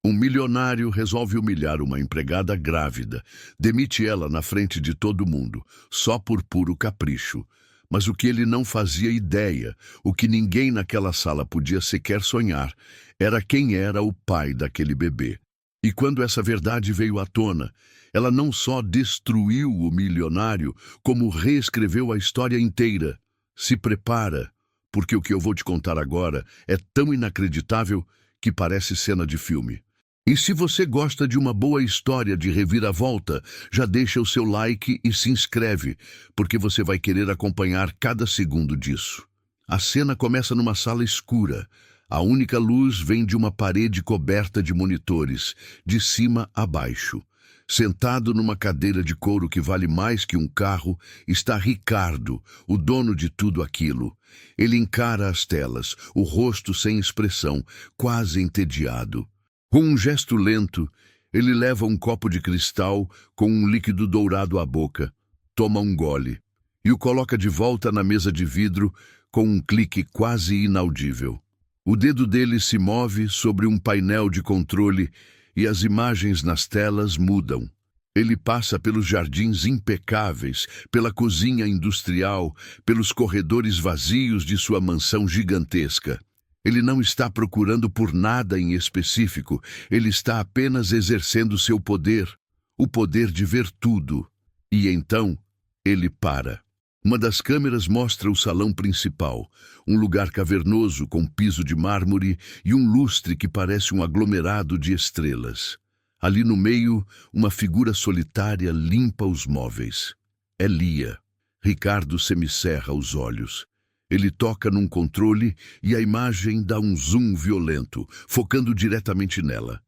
Um milionário resolve humilhar uma empregada grávida, demite ela na frente de todo mundo, só por puro capricho. Mas o que ele não fazia ideia, o que ninguém naquela sala podia sequer sonhar, era quem era o pai daquele bebê. E quando essa verdade veio à tona, ela não só destruiu o milionário, como reescreveu a história inteira. Se prepara, porque o que eu vou te contar agora é tão inacreditável que parece cena de filme. E se você gosta de uma boa história de reviravolta, já deixa o seu like e se inscreve, porque você vai querer acompanhar cada segundo disso. A cena começa numa sala escura. A única luz vem de uma parede coberta de monitores, de cima a baixo. Sentado numa cadeira de couro que vale mais que um carro, está Ricardo, o dono de tudo aquilo. Ele encara as telas, o rosto sem expressão, quase entediado. Com um gesto lento, ele leva um copo de cristal com um líquido dourado à boca, toma um gole e o coloca de volta na mesa de vidro com um clique quase inaudível. O dedo dele se move sobre um painel de controle e as imagens nas telas mudam. Ele passa pelos jardins impecáveis, pela cozinha industrial, pelos corredores vazios de sua mansão gigantesca. Ele não está procurando por nada em específico, ele está apenas exercendo seu poder, o poder de ver tudo. E então, ele para. Uma das câmeras mostra o salão principal, um lugar cavernoso com piso de mármore e um lustre que parece um aglomerado de estrelas. Ali no meio, uma figura solitária limpa os móveis. É Lia. Ricardo semicerra os olhos. Ele toca num controle e a imagem dá um zoom violento, focando diretamente nela.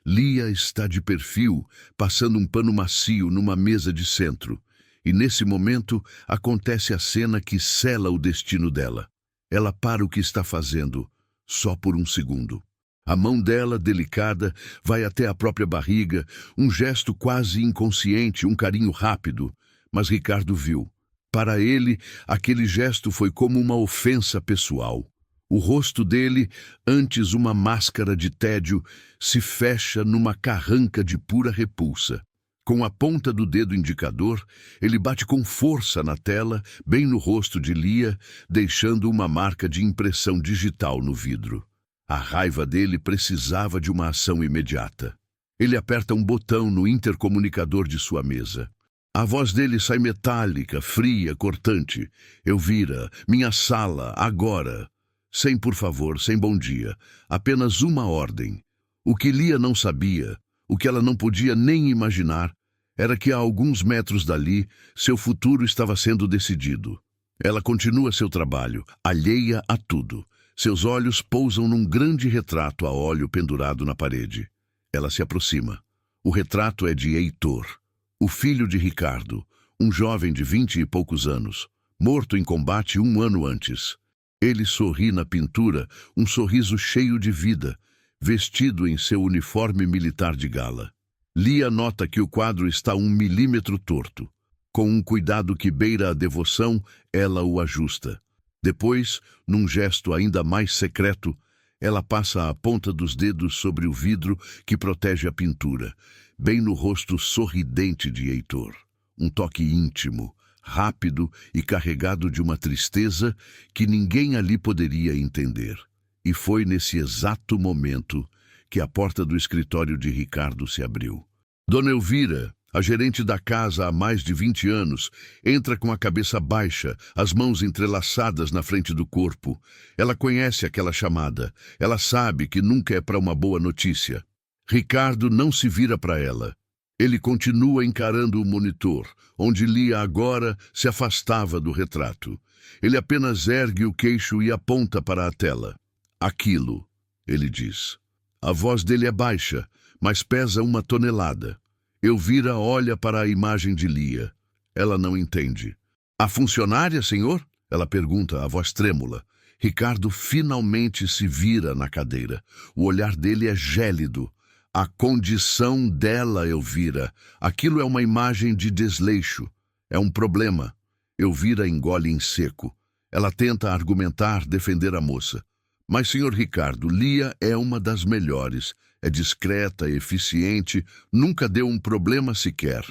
Lia está de perfil, passando um pano macio numa mesa de centro. E nesse momento acontece a cena que sela o destino dela. Ela para o que está fazendo, só por um segundo. A mão dela, delicada, vai até a própria barriga, um gesto quase inconsciente, um carinho rápido. Mas Ricardo viu. Para ele, aquele gesto foi como uma ofensa pessoal. O rosto dele, antes uma máscara de tédio, se fecha numa carranca de pura repulsa. Com a ponta do dedo indicador, ele bate com força na tela, bem no rosto de Lia, deixando uma marca de impressão digital no vidro. A raiva dele precisava de uma ação imediata. Ele aperta um botão no intercomunicador de sua mesa. A voz dele sai metálica, fria, cortante. Elvira, minha sala, agora. Sem por favor, sem bom dia. Apenas uma ordem. O que Lia não sabia, o que ela não podia nem imaginar, era que a alguns metros dali, seu futuro estava sendo decidido. Ela continua seu trabalho, alheia a tudo. Seus olhos pousam num grande retrato a óleo pendurado na parede. Ela se aproxima. O retrato é de Heitor, o filho de Ricardo, um jovem de 20 e poucos anos, morto em combate 1 ano antes. Ele sorri na pintura, um sorriso cheio de vida, vestido em seu uniforme militar de gala. Lia nota que o quadro está 1 milímetro torto. Com um cuidado que beira a devoção, ela o ajusta. Depois, num gesto ainda mais secreto, ela passa a ponta dos dedos sobre o vidro que protege a pintura, bem no rosto sorridente de Heitor. Um toque íntimo, rápido e carregado de uma tristeza que ninguém ali poderia entender. E foi nesse exato momento que a porta do escritório de Ricardo se abriu. Dona Elvira, a gerente da casa há mais de 20 anos, entra com a cabeça baixa, as mãos entrelaçadas na frente do corpo. Ela conhece aquela chamada. Ela sabe que nunca é para uma boa notícia. Ricardo não se vira para ela. Ele continua encarando o monitor, onde Lia agora se afastava do retrato. Ele apenas ergue o queixo e aponta para a tela. Aquilo, ele diz. A voz dele é baixa, mas pesa 1 tonelada. Elvira olha para a imagem de Lia. Ela não entende. A funcionária, senhor? Ela pergunta, a voz trêmula. Ricardo finalmente se vira na cadeira. O olhar dele é gélido. A condição dela, Elvira. Aquilo é uma imagem de desleixo. É um problema. Elvira engole em seco. Ela tenta argumentar, defender a moça. Mas, senhor Ricardo, Lia é uma das melhores. É discreta, eficiente, nunca deu um problema sequer.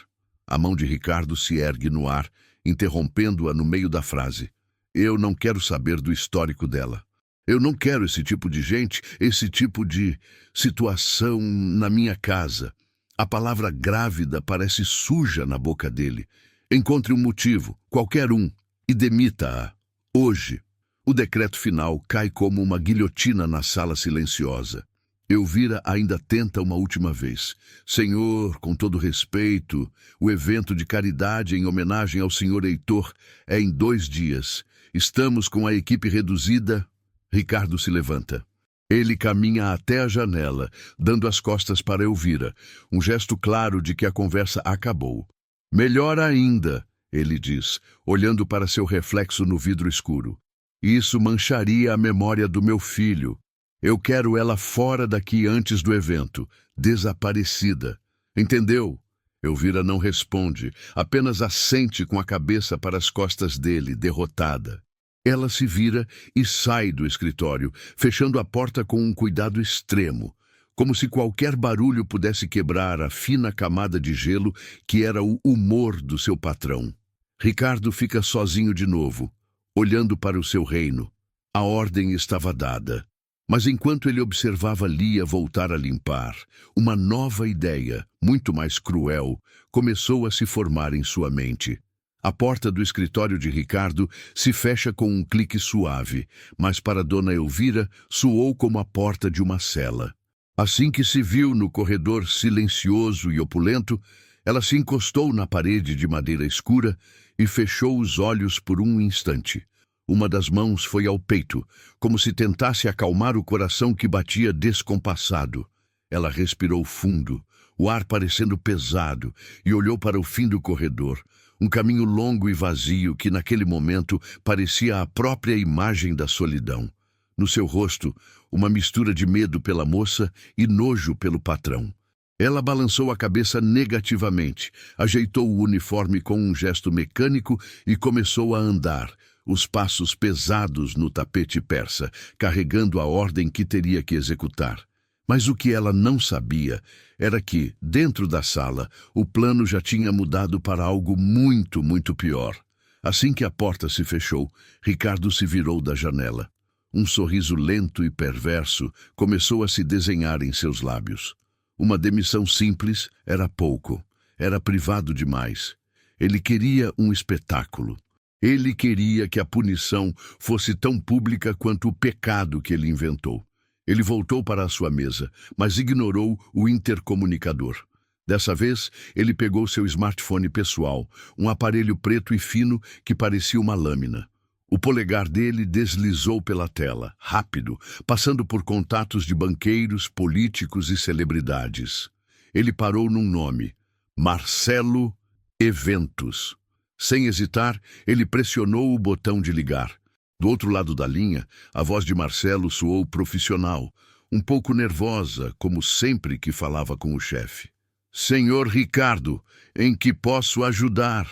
A mão de Ricardo se ergue no ar, interrompendo-a no meio da frase. Eu não quero saber do histórico dela. Eu não quero esse tipo de gente, esse tipo de situação na minha casa. A palavra grávida parece suja na boca dele. Encontre um motivo, qualquer um, e demita-a. Hoje. O decreto final cai como uma guilhotina na sala silenciosa. Elvira ainda tenta uma última vez. Senhor, com todo respeito, o evento de caridade em homenagem ao senhor Heitor é em 2 dias. Estamos com a equipe reduzida. Ricardo se levanta. Ele caminha até a janela, dando as costas para Elvira, um gesto claro de que a conversa acabou. Melhor ainda, ele diz, olhando para seu reflexo no vidro escuro. Isso mancharia a memória do meu filho. Eu quero ela fora daqui antes do evento, desaparecida. Entendeu? Elvira não responde, apenas assente com a cabeça para as costas dele, derrotada. Ela se vira e sai do escritório, fechando a porta com um cuidado extremo, como se qualquer barulho pudesse quebrar a fina camada de gelo que era o humor do seu patrão. Ricardo fica sozinho de novo, olhando para o seu reino. A ordem estava dada. Mas enquanto ele observava Lia voltar a limpar, uma nova ideia, muito mais cruel, começou a se formar em sua mente. A porta do escritório de Ricardo se fecha com um clique suave, mas para Dona Elvira soou como a porta de uma cela. Assim que se viu no corredor silencioso e opulento, ela se encostou na parede de madeira escura e fechou os olhos por um instante. Uma das mãos foi ao peito, como se tentasse acalmar o coração que batia descompassado. Ela respirou fundo, o ar parecendo pesado, e olhou para o fim do corredor, um caminho longo e vazio que naquele momento parecia a própria imagem da solidão. No seu rosto, uma mistura de medo pela moça e nojo pelo patrão. Ela balançou a cabeça negativamente, ajeitou o uniforme com um gesto mecânico e começou a andar, os passos pesados no tapete persa, carregando a ordem que teria que executar. Mas o que ela não sabia era que, dentro da sala, o plano já tinha mudado para algo muito, muito pior. Assim que a porta se fechou, Ricardo se virou da janela. Um sorriso lento e perverso começou a se desenhar em seus lábios. Uma demissão simples era pouco, era privado demais. Ele queria um espetáculo. Ele queria que a punição fosse tão pública quanto o pecado que ele inventou. Ele voltou para a sua mesa, mas ignorou o intercomunicador. Dessa vez, ele pegou seu smartphone pessoal, um aparelho preto e fino que parecia uma lâmina. O polegar dele deslizou pela tela, rápido, passando por contatos de banqueiros, políticos e celebridades. Ele parou num nome: Marcelo Eventos. Sem hesitar, ele pressionou o botão de ligar. Do outro lado da linha, a voz de Marcelo soou profissional, um pouco nervosa, como sempre que falava com o chefe. Senhor Ricardo, em que posso ajudar?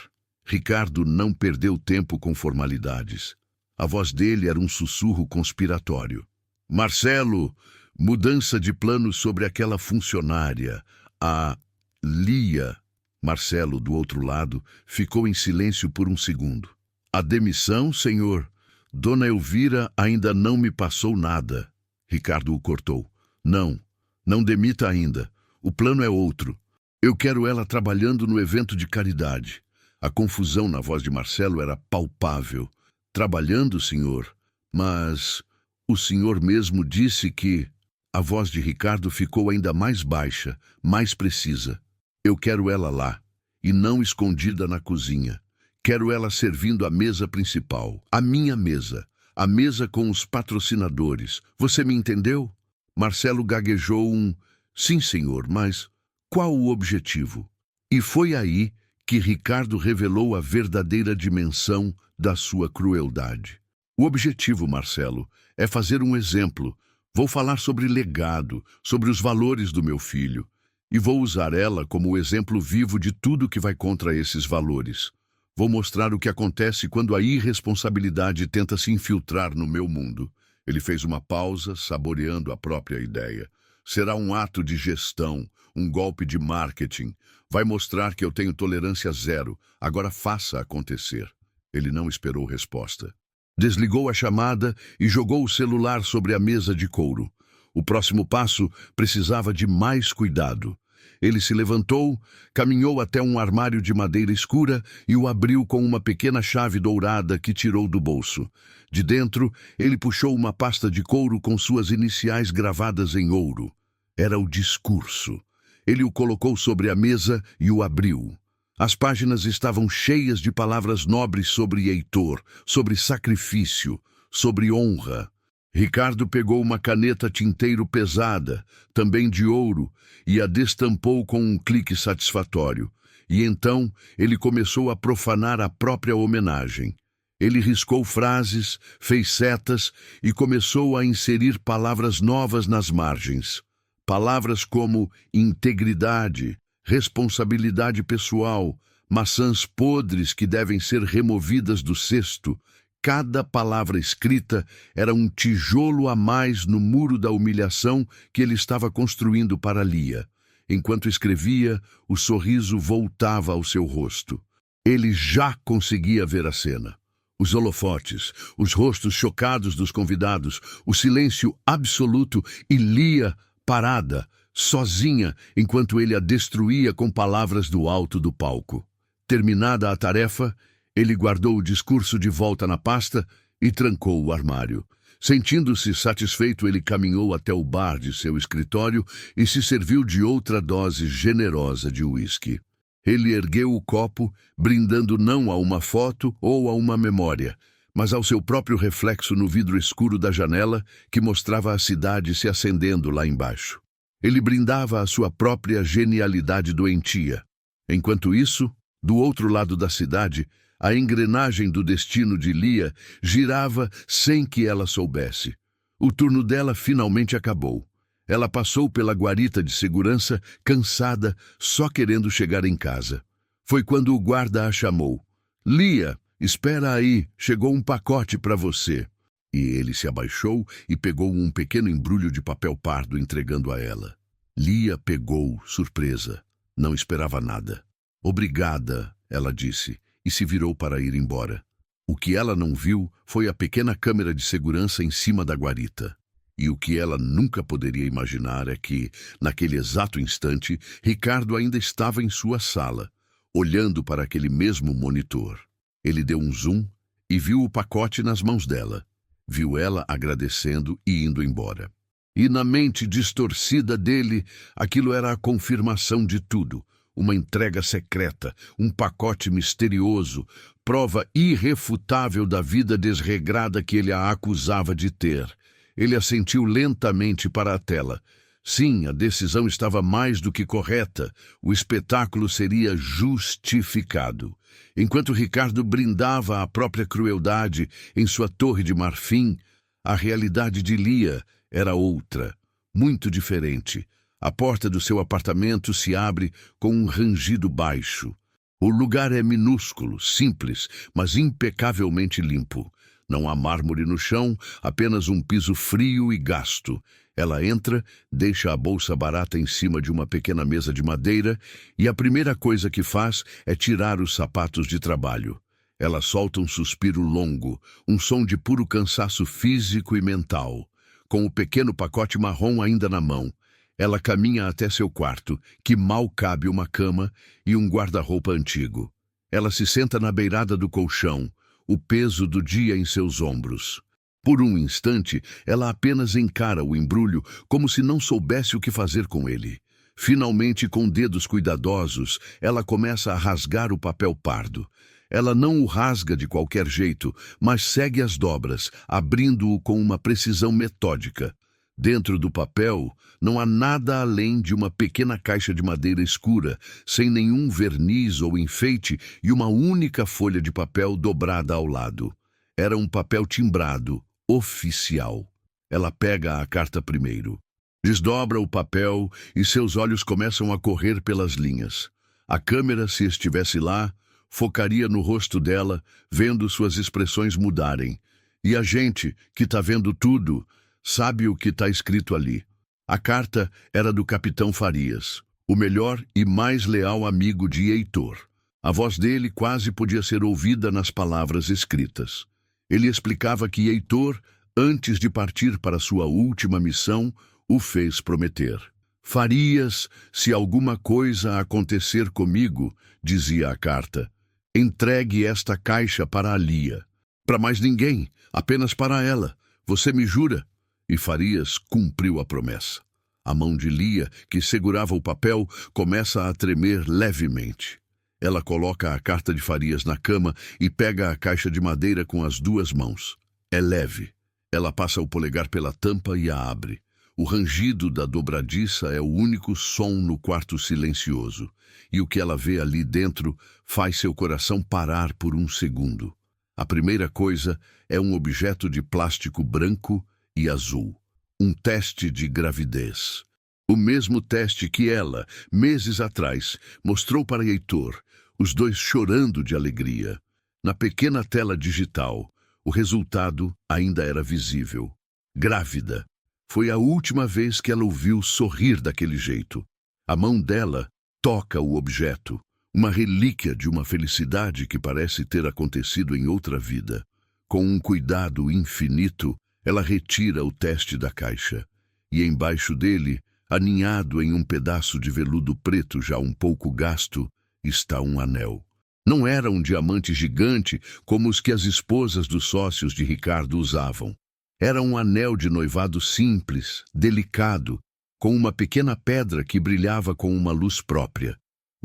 Ricardo não perdeu tempo com formalidades. A voz dele era um sussurro conspiratório. Marcelo, mudança de planos sobre aquela funcionária, a Lia. Marcelo, do outro lado, ficou em silêncio por um segundo. A demissão, senhor? Dona Elvira ainda não me passou nada. Ricardo o cortou. Não demita ainda. O plano é outro. Eu quero ela trabalhando no evento de caridade. A confusão na voz de Marcelo era palpável. Trabalhando, senhor? Mas o senhor mesmo disse que... A voz de Ricardo ficou ainda mais baixa, mais precisa. Eu quero ela lá, e não escondida na cozinha. Quero ela servindo a mesa principal, a minha mesa, a mesa com os patrocinadores. Você me entendeu? Marcelo gaguejou um... Sim, senhor, mas qual o objetivo? E foi aí que Ricardo revelou a verdadeira dimensão da sua crueldade. O objetivo, Marcelo, é fazer um exemplo. Vou falar sobre legado, sobre os valores do meu filho. E vou usar ela como o exemplo vivo de tudo que vai contra esses valores. Vou mostrar o que acontece quando a irresponsabilidade tenta se infiltrar no meu mundo. Ele fez uma pausa, saboreando a própria ideia. Será um ato de gestão, um golpe de marketing. Vai mostrar que eu tenho tolerância zero. Agora faça acontecer. Ele não esperou resposta. Desligou a chamada e jogou o celular sobre a mesa de couro. O próximo passo precisava de mais cuidado. Ele se levantou, caminhou até um armário de madeira escura e o abriu com uma pequena chave dourada que tirou do bolso. De dentro, ele puxou uma pasta de couro com suas iniciais gravadas em ouro. Era o discurso. Ele o colocou sobre a mesa e o abriu. As páginas estavam cheias de palavras nobres sobre Heitor, sobre sacrifício, sobre honra. Ricardo pegou uma caneta tinteiro pesada, também de ouro, e a destampou com um clique satisfatório. E então ele começou a profanar a própria homenagem. Ele riscou frases, fez setas e começou a inserir palavras novas nas margens. Palavras como integridade, responsabilidade pessoal, maçãs podres que devem ser removidas do cesto. Cada palavra escrita era um tijolo a mais no muro da humilhação que ele estava construindo para Lia. Enquanto escrevia, o sorriso voltava ao seu rosto. Ele já conseguia ver a cena. Os holofotes, os rostos chocados dos convidados, o silêncio absoluto e Lia parada, sozinha, enquanto ele a destruía com palavras do alto do palco. Terminada a tarefa, ele guardou o discurso de volta na pasta e trancou o armário. Sentindo-se satisfeito, ele caminhou até o bar de seu escritório e se serviu de outra dose generosa de uísque. Ele ergueu o copo, brindando não a uma foto ou a uma memória, mas ao seu próprio reflexo no vidro escuro da janela que mostrava a cidade se acendendo lá embaixo. Ele brindava a sua própria genialidade doentia. Enquanto isso, do outro lado da cidade, a engrenagem do destino de Lia girava sem que ela soubesse. O turno dela finalmente acabou. Ela passou pela guarita de segurança, cansada, só querendo chegar em casa. Foi quando o guarda a chamou. "Lia, espera aí, chegou um pacote para você." E ele se abaixou e pegou um pequeno embrulho de papel pardo, entregando a ela. Lia pegou, surpresa. Não esperava nada. "Obrigada", ela disse, e se virou para ir embora. O que ela não viu foi a pequena câmera de segurança em cima da guarita. E o que ela nunca poderia imaginar é que, naquele exato instante, Ricardo ainda estava em sua sala, olhando para aquele mesmo monitor. Ele deu um zoom e viu o pacote nas mãos dela. Viu ela agradecendo e indo embora. E na mente distorcida dele, aquilo era a confirmação de tudo. Uma entrega secreta, um pacote misterioso, prova irrefutável da vida desregrada que ele a acusava de ter. Ele assentiu lentamente para a tela. Sim, a decisão estava mais do que correta. O espetáculo seria justificado. Enquanto Ricardo brindava a própria crueldade em sua torre de marfim, a realidade de Lia era outra, muito diferente. A porta do seu apartamento se abre com um rangido baixo. O lugar é minúsculo, simples, mas impecavelmente limpo. Não há mármore no chão, apenas um piso frio e gasto. Ela entra, deixa a bolsa barata em cima de uma pequena mesa de madeira e a primeira coisa que faz é tirar os sapatos de trabalho. Ela solta um suspiro longo, um som de puro cansaço físico e mental. Com o pequeno pacote marrom ainda na mão, ela caminha até seu quarto, que mal cabe uma cama e um guarda-roupa antigo. Ela se senta na beirada do colchão, o peso do dia em seus ombros. Por um instante, ela apenas encara o embrulho como se não soubesse o que fazer com ele. Finalmente, com dedos cuidadosos, ela começa a rasgar o papel pardo. Ela não o rasga de qualquer jeito, mas segue as dobras, abrindo-o com uma precisão metódica. Dentro do papel, não há nada além de uma pequena caixa de madeira escura, sem nenhum verniz ou enfeite e uma única folha de papel dobrada ao lado. Era um papel timbrado, oficial. Ela pega a carta primeiro. Desdobra o papel e seus olhos começam a correr pelas linhas. A câmera, se estivesse lá, focaria no rosto dela, vendo suas expressões mudarem. E a gente, que tá vendo tudo, sabe o que tá escrito ali. A carta era do capitão Farias, o melhor e mais leal amigo de Heitor. A voz dele quase podia ser ouvida nas palavras escritas. Ele explicava que Heitor, antes de partir para sua última missão, o fez prometer. Farias, se alguma coisa acontecer comigo, dizia a carta, entregue esta caixa para a Lia. Para mais ninguém, apenas para ela. Você me jura? E Farias cumpriu a promessa. A mão de Lia, que segurava o papel, começa a tremer levemente. Ela coloca a carta de Farias na cama e pega a caixa de madeira com as duas mãos. É leve. Ela passa o polegar pela tampa e a abre. O rangido da dobradiça é o único som no quarto silencioso. E o que ela vê ali dentro faz seu coração parar por um segundo. A primeira coisa é um objeto de plástico branco e azul. Um teste de gravidez. O mesmo teste que ela, meses atrás, mostrou para Heitor, os dois chorando de alegria. Na pequena tela digital, o resultado ainda era visível. Grávida. Foi a última vez que ela o viu sorrir daquele jeito. A mão dela toca o objeto, uma relíquia de uma felicidade que parece ter acontecido em outra vida. Com um cuidado infinito, ela retira o teste da caixa. E embaixo dele, aninhado em um pedaço de veludo preto já um pouco gasto, está um anel. Não era um diamante gigante como os que as esposas dos sócios de Ricardo usavam. Era um anel de noivado simples, delicado, com uma pequena pedra que brilhava com uma luz própria.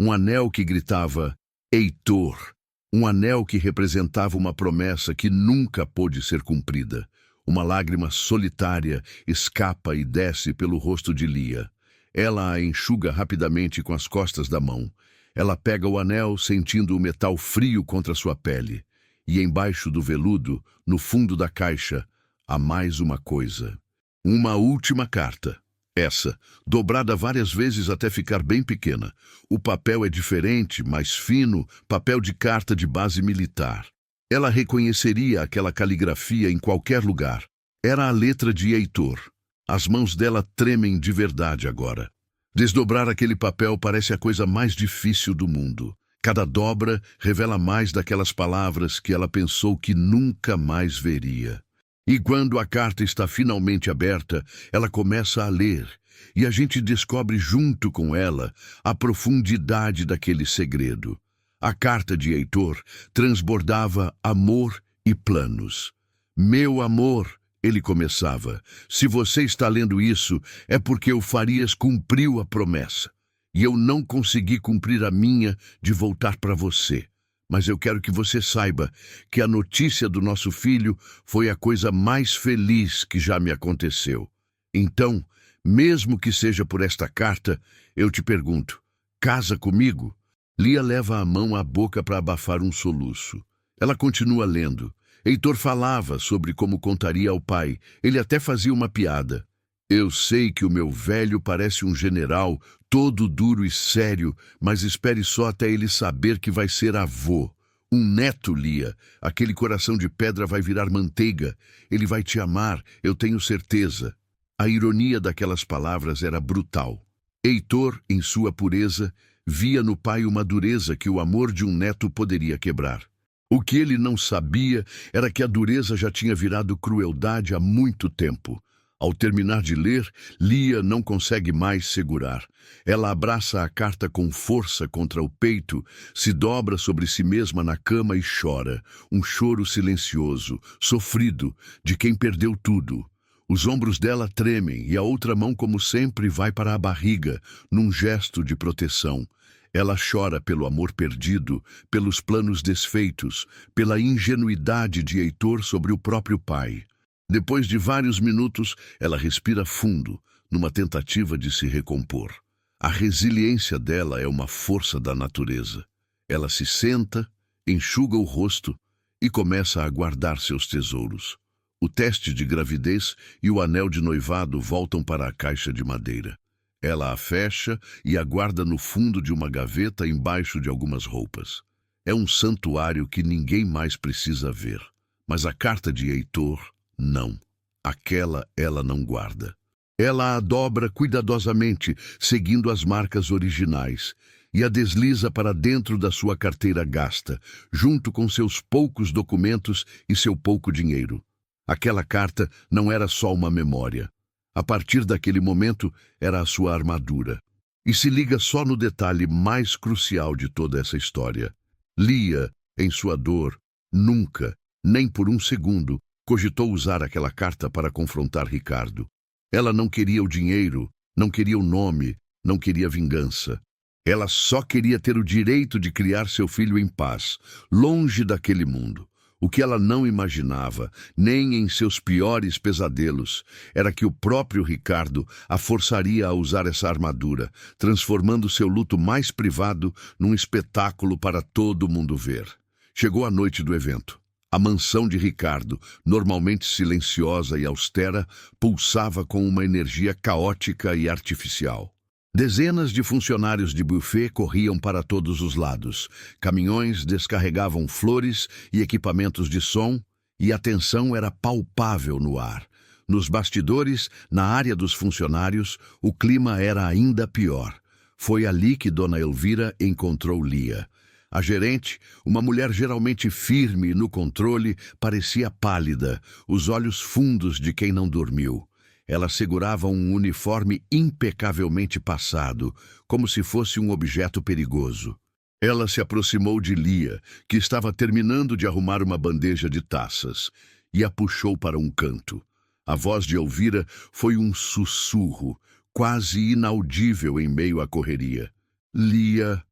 Um anel que gritava, Heitor. Um anel que representava uma promessa que nunca pôde ser cumprida. Uma lágrima solitária escapa e desce pelo rosto de Lia. Ela a enxuga rapidamente com as costas da mão. Ela pega o anel, sentindo o metal frio contra sua pele. E embaixo do veludo, no fundo da caixa, há mais uma coisa. Uma última carta. Essa, dobrada várias vezes até ficar bem pequena. O papel é diferente, mais fino, papel de carta de base militar. Ela reconheceria aquela caligrafia em qualquer lugar. Era a letra de Heitor. As mãos dela tremem de verdade agora. Desdobrar aquele papel parece a coisa mais difícil do mundo. Cada dobra revela mais daquelas palavras que ela pensou que nunca mais veria. E quando a carta está finalmente aberta, ela começa a ler, e a gente descobre junto com ela a profundidade daquele segredo. A carta de Heitor transbordava amor e planos. Meu amor, ele começava, se você está lendo isso, é porque o Farias cumpriu a promessa. E eu não consegui cumprir a minha de voltar para você. Mas eu quero que você saiba que a notícia do nosso filho foi a coisa mais feliz que já me aconteceu. Então, mesmo que seja por esta carta, eu te pergunto, casa comigo? Lia leva a mão à boca para abafar um soluço. Ela continua lendo. Heitor falava sobre como contaria ao pai. Ele até fazia uma piada. Eu sei que o meu velho parece um general, todo duro e sério, mas espere só até ele saber que vai ser avô. Um neto, Lia. Aquele coração de pedra vai virar manteiga. Ele vai te amar, eu tenho certeza. A ironia daquelas palavras era brutal. Heitor, em sua pureza, via no pai uma dureza que o amor de um neto poderia quebrar. O que ele não sabia era que a dureza já tinha virado crueldade há muito tempo. Ao terminar de ler, Lia não consegue mais segurar. Ela abraça a carta com força contra o peito, se dobra sobre si mesma na cama e chora. Um choro silencioso, sofrido, de quem perdeu tudo. Os ombros dela tremem e a outra mão, como sempre, vai para a barriga, num gesto de proteção. Ela chora pelo amor perdido, pelos planos desfeitos, pela ingenuidade de Heitor sobre o próprio pai. Depois de vários minutos, ela respira fundo, numa tentativa de se recompor. A resiliência dela é uma força da natureza. Ela se senta, enxuga o rosto e começa a guardar seus tesouros. O teste de gravidez e o anel de noivado voltam para a caixa de madeira. Ela a fecha e a guarda no fundo de uma gaveta embaixo de algumas roupas. É um santuário que ninguém mais precisa ver. Mas a carta de Heitor, não. Aquela ela não guarda. Ela a dobra cuidadosamente, seguindo as marcas originais, e a desliza para dentro da sua carteira gasta, junto com seus poucos documentos e seu pouco dinheiro. Aquela carta não era só uma memória. A partir daquele momento, era a sua armadura. E se liga só no detalhe mais crucial de toda essa história. Lia, em sua dor, nunca, nem por um segundo, cogitou usar aquela carta para confrontar Ricardo. Ela não queria o dinheiro, não queria o nome, não queria vingança. Ela só queria ter o direito de criar seu filho em paz, longe daquele mundo. O que ela não imaginava, nem em seus piores pesadelos, era que o próprio Ricardo a forçaria a usar essa armadura, transformando seu luto mais privado num espetáculo para todo mundo ver. Chegou a noite do evento. A mansão de Ricardo, normalmente silenciosa e austera, pulsava com uma energia caótica e artificial. Dezenas de funcionários de buffet corriam para todos os lados. Caminhões descarregavam flores e equipamentos de som, e a tensão era palpável no ar. Nos bastidores, na área dos funcionários, o clima era ainda pior. Foi ali que Dona Elvira encontrou Lia. A gerente, uma mulher geralmente firme no controle, parecia pálida, os olhos fundos de quem não dormiu. Ela segurava um uniforme impecavelmente passado, como se fosse um objeto perigoso. Ela se aproximou de Lia, que estava terminando de arrumar uma bandeja de taças, e a puxou para um canto. A voz de Elvira foi um sussurro, quase inaudível em meio à correria. Lia...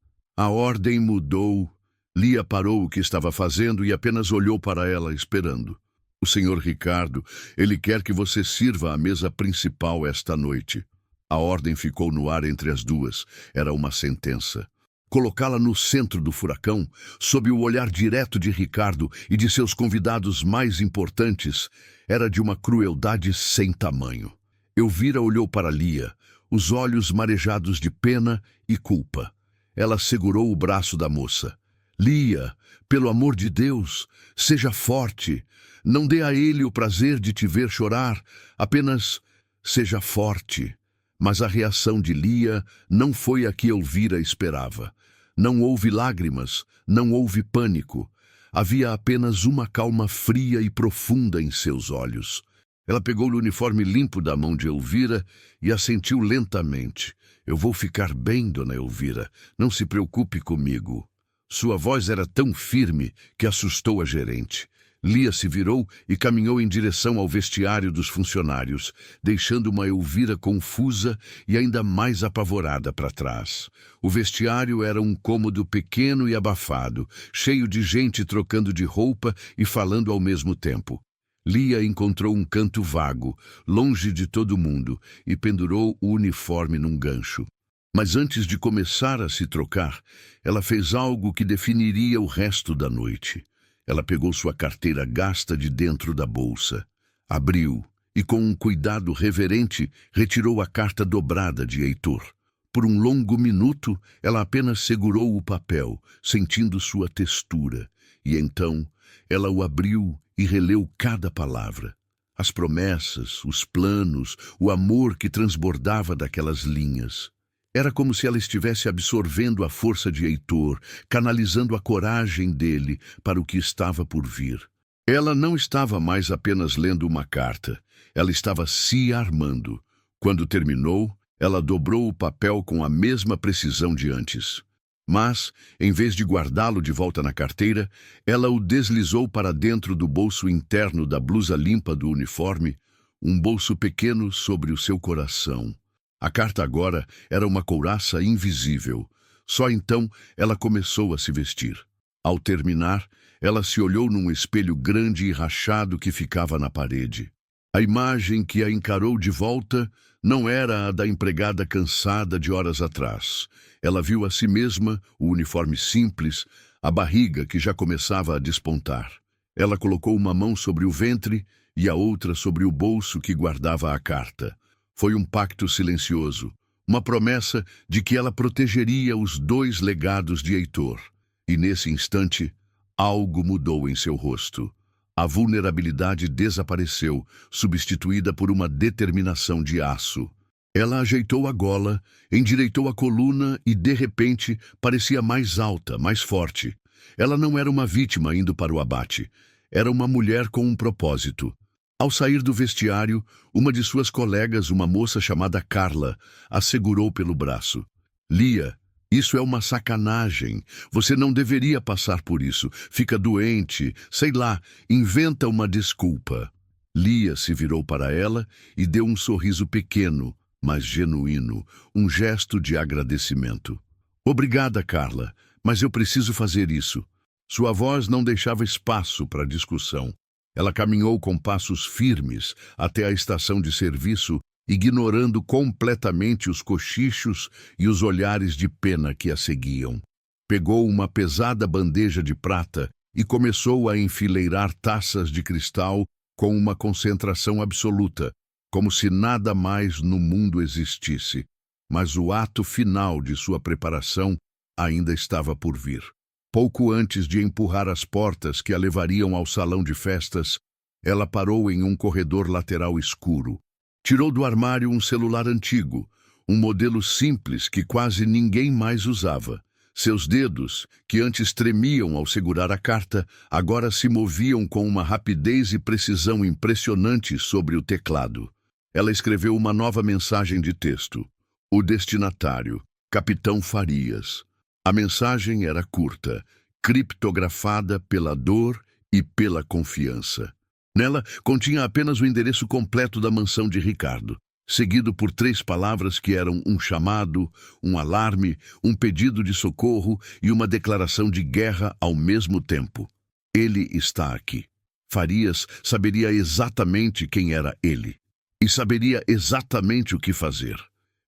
A ordem mudou. Lia parou o que estava fazendo e apenas olhou para ela, esperando. O senhor Ricardo, ele quer que você sirva a mesa principal esta noite. A ordem ficou no ar entre as duas. Era uma sentença. Colocá-la no centro do furacão, sob o olhar direto de Ricardo e de seus convidados mais importantes, era de uma crueldade sem tamanho. Elvira olhou para Lia, os olhos marejados de pena e culpa. Ela segurou o braço da moça. Lia, pelo amor de Deus, seja forte. Não dê a ele o prazer de te ver chorar. Apenas seja forte. Mas a reação de Lia não foi a que Elvira esperava. Não houve lágrimas, não houve pânico. Havia apenas uma calma fria e profunda em seus olhos. Ela pegou o uniforme limpo da mão de Elvira e assentiu lentamente. Eu vou ficar bem, Dona Elvira. Não se preocupe comigo. Sua voz era tão firme que assustou a gerente. Lia se virou e caminhou em direção ao vestiário dos funcionários, deixando uma Elvira confusa e ainda mais apavorada para trás. O vestiário era um cômodo pequeno e abafado, cheio de gente trocando de roupa e falando ao mesmo tempo. Lia encontrou um canto vago, longe de todo mundo, e pendurou o uniforme num gancho. Mas antes de começar a se trocar, ela fez algo que definiria o resto da noite. Ela pegou sua carteira gasta de dentro da bolsa, abriu e, com um cuidado reverente, retirou a carta dobrada de Heitor. Por um longo minuto, ela apenas segurou o papel, sentindo sua textura, e então ela o abriu e releu cada palavra. As promessas, os planos, o amor que transbordava daquelas linhas. Era como se ela estivesse absorvendo a força de Heitor, canalizando a coragem dele para o que estava por vir. Ela não estava mais apenas lendo uma carta, ela estava se armando. Quando terminou, ela dobrou o papel com a mesma precisão de antes. Mas, em vez de guardá-lo de volta na carteira, ela o deslizou para dentro do bolso interno da blusa limpa do uniforme, um bolso pequeno sobre o seu coração. A carta agora era uma couraça invisível. Só então ela começou a se vestir. Ao terminar, ela se olhou num espelho grande e rachado que ficava na parede. A imagem que a encarou de volta não era a da empregada cansada de horas atrás. Ela viu a si mesma, o uniforme simples, a barriga que já começava a despontar. Ela colocou uma mão sobre o ventre e a outra sobre o bolso que guardava a carta. Foi um pacto silencioso, uma promessa de que ela protegeria os dois legados de Heitor. E nesse instante, algo mudou em seu rosto. A vulnerabilidade desapareceu, substituída por uma determinação de aço. Ela ajeitou a gola, endireitou a coluna e, de repente, parecia mais alta, mais forte. Ela não era uma vítima indo para o abate. Era uma mulher com um propósito. Ao sair do vestiário, uma de suas colegas, uma moça chamada Carla, a segurou pelo braço. Lia, isso é uma sacanagem. Você não deveria passar por isso. Fica doente, sei lá, inventa uma desculpa. Lia se virou para ela e deu um sorriso pequeno, mas genuíno, um gesto de agradecimento. Obrigada, Carla, mas eu preciso fazer isso. Sua voz não deixava espaço para discussão. Ela caminhou com passos firmes até a estação de serviço, ignorando completamente os cochichos e os olhares de pena que a seguiam. Pegou uma pesada bandeja de prata e começou a enfileirar taças de cristal com uma concentração absoluta, como se nada mais no mundo existisse. Mas o ato final de sua preparação ainda estava por vir. Pouco antes de empurrar as portas que a levariam ao salão de festas, ela parou em um corredor lateral escuro. Tirou do armário um celular antigo, um modelo simples que quase ninguém mais usava. Seus dedos, que antes tremiam ao segurar a carta, agora se moviam com uma rapidez e precisão impressionantes sobre o teclado. Ela escreveu uma nova mensagem de texto. O destinatário, Capitão Farias. A mensagem era curta, criptografada pela dor e pela confiança. Nela, continha apenas o endereço completo da mansão de Ricardo, seguido por 3 palavras que eram um chamado, um alarme, um pedido de socorro e uma declaração de guerra ao mesmo tempo. Ele está aqui. Farias saberia exatamente quem era ele e saberia exatamente o que fazer.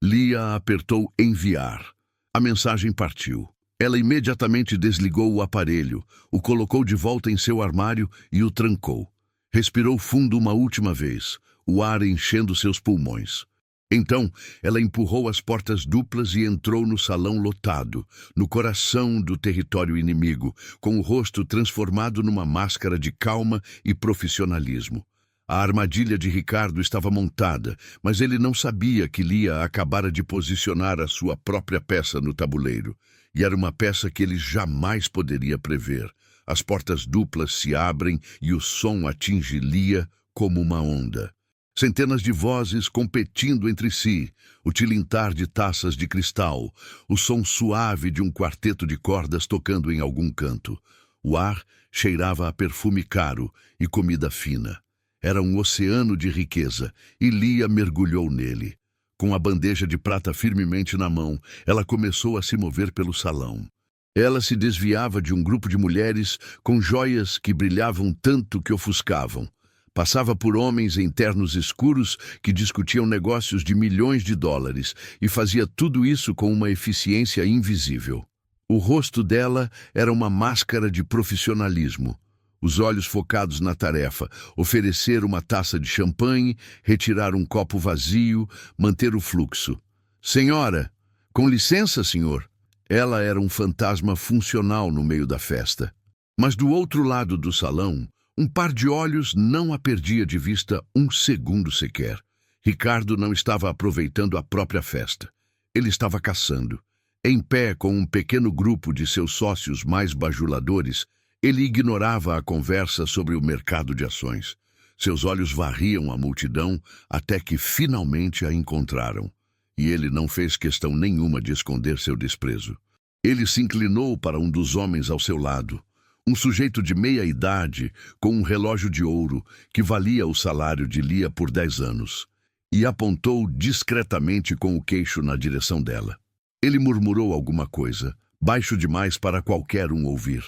Lia apertou enviar. A mensagem partiu. Ela imediatamente desligou o aparelho, o colocou de volta em seu armário e o trancou. Respirou fundo uma última vez, o ar enchendo seus pulmões. Então, ela empurrou as portas duplas e entrou no salão lotado, no coração do território inimigo, com o rosto transformado numa máscara de calma e profissionalismo. A armadilha de Ricardo estava montada, mas ele não sabia que Lia acabara de posicionar a sua própria peça no tabuleiro. E era uma peça que ele jamais poderia prever. As portas duplas se abrem e o som atinge Lia como uma onda. Centenas de vozes competindo entre si, o tilintar de taças de cristal, o som suave de um quarteto de cordas tocando em algum canto. O ar cheirava a perfume caro e comida fina. Era um oceano de riqueza, e Lia mergulhou nele. Com a bandeja de prata firmemente na mão, ela começou a se mover pelo salão. Ela se desviava de um grupo de mulheres com joias que brilhavam tanto que ofuscavam. Passava por homens em ternos escuros que discutiam negócios de milhões de dólares e fazia tudo isso com uma eficiência invisível. O rosto dela era uma máscara de profissionalismo. Os olhos focados na tarefa, oferecer uma taça de champanhe, retirar um copo vazio, manter o fluxo. Senhora, com licença, senhor. Ela era um fantasma funcional no meio da festa. Mas do outro lado do salão, um par de olhos não a perdia de vista um segundo sequer. Ricardo não estava aproveitando a própria festa. Ele estava caçando. Em pé com um pequeno grupo de seus sócios mais bajuladores, ele ignorava a conversa sobre o mercado de ações. Seus olhos varriam a multidão até que finalmente a encontraram. E ele não fez questão nenhuma de esconder seu desprezo. Ele se inclinou para um dos homens ao seu lado, um sujeito de meia-idade com um relógio de ouro que valia o salário de Lia por 10 anos, e apontou discretamente com o queixo na direção dela. Ele murmurou alguma coisa, baixo demais para qualquer um ouvir.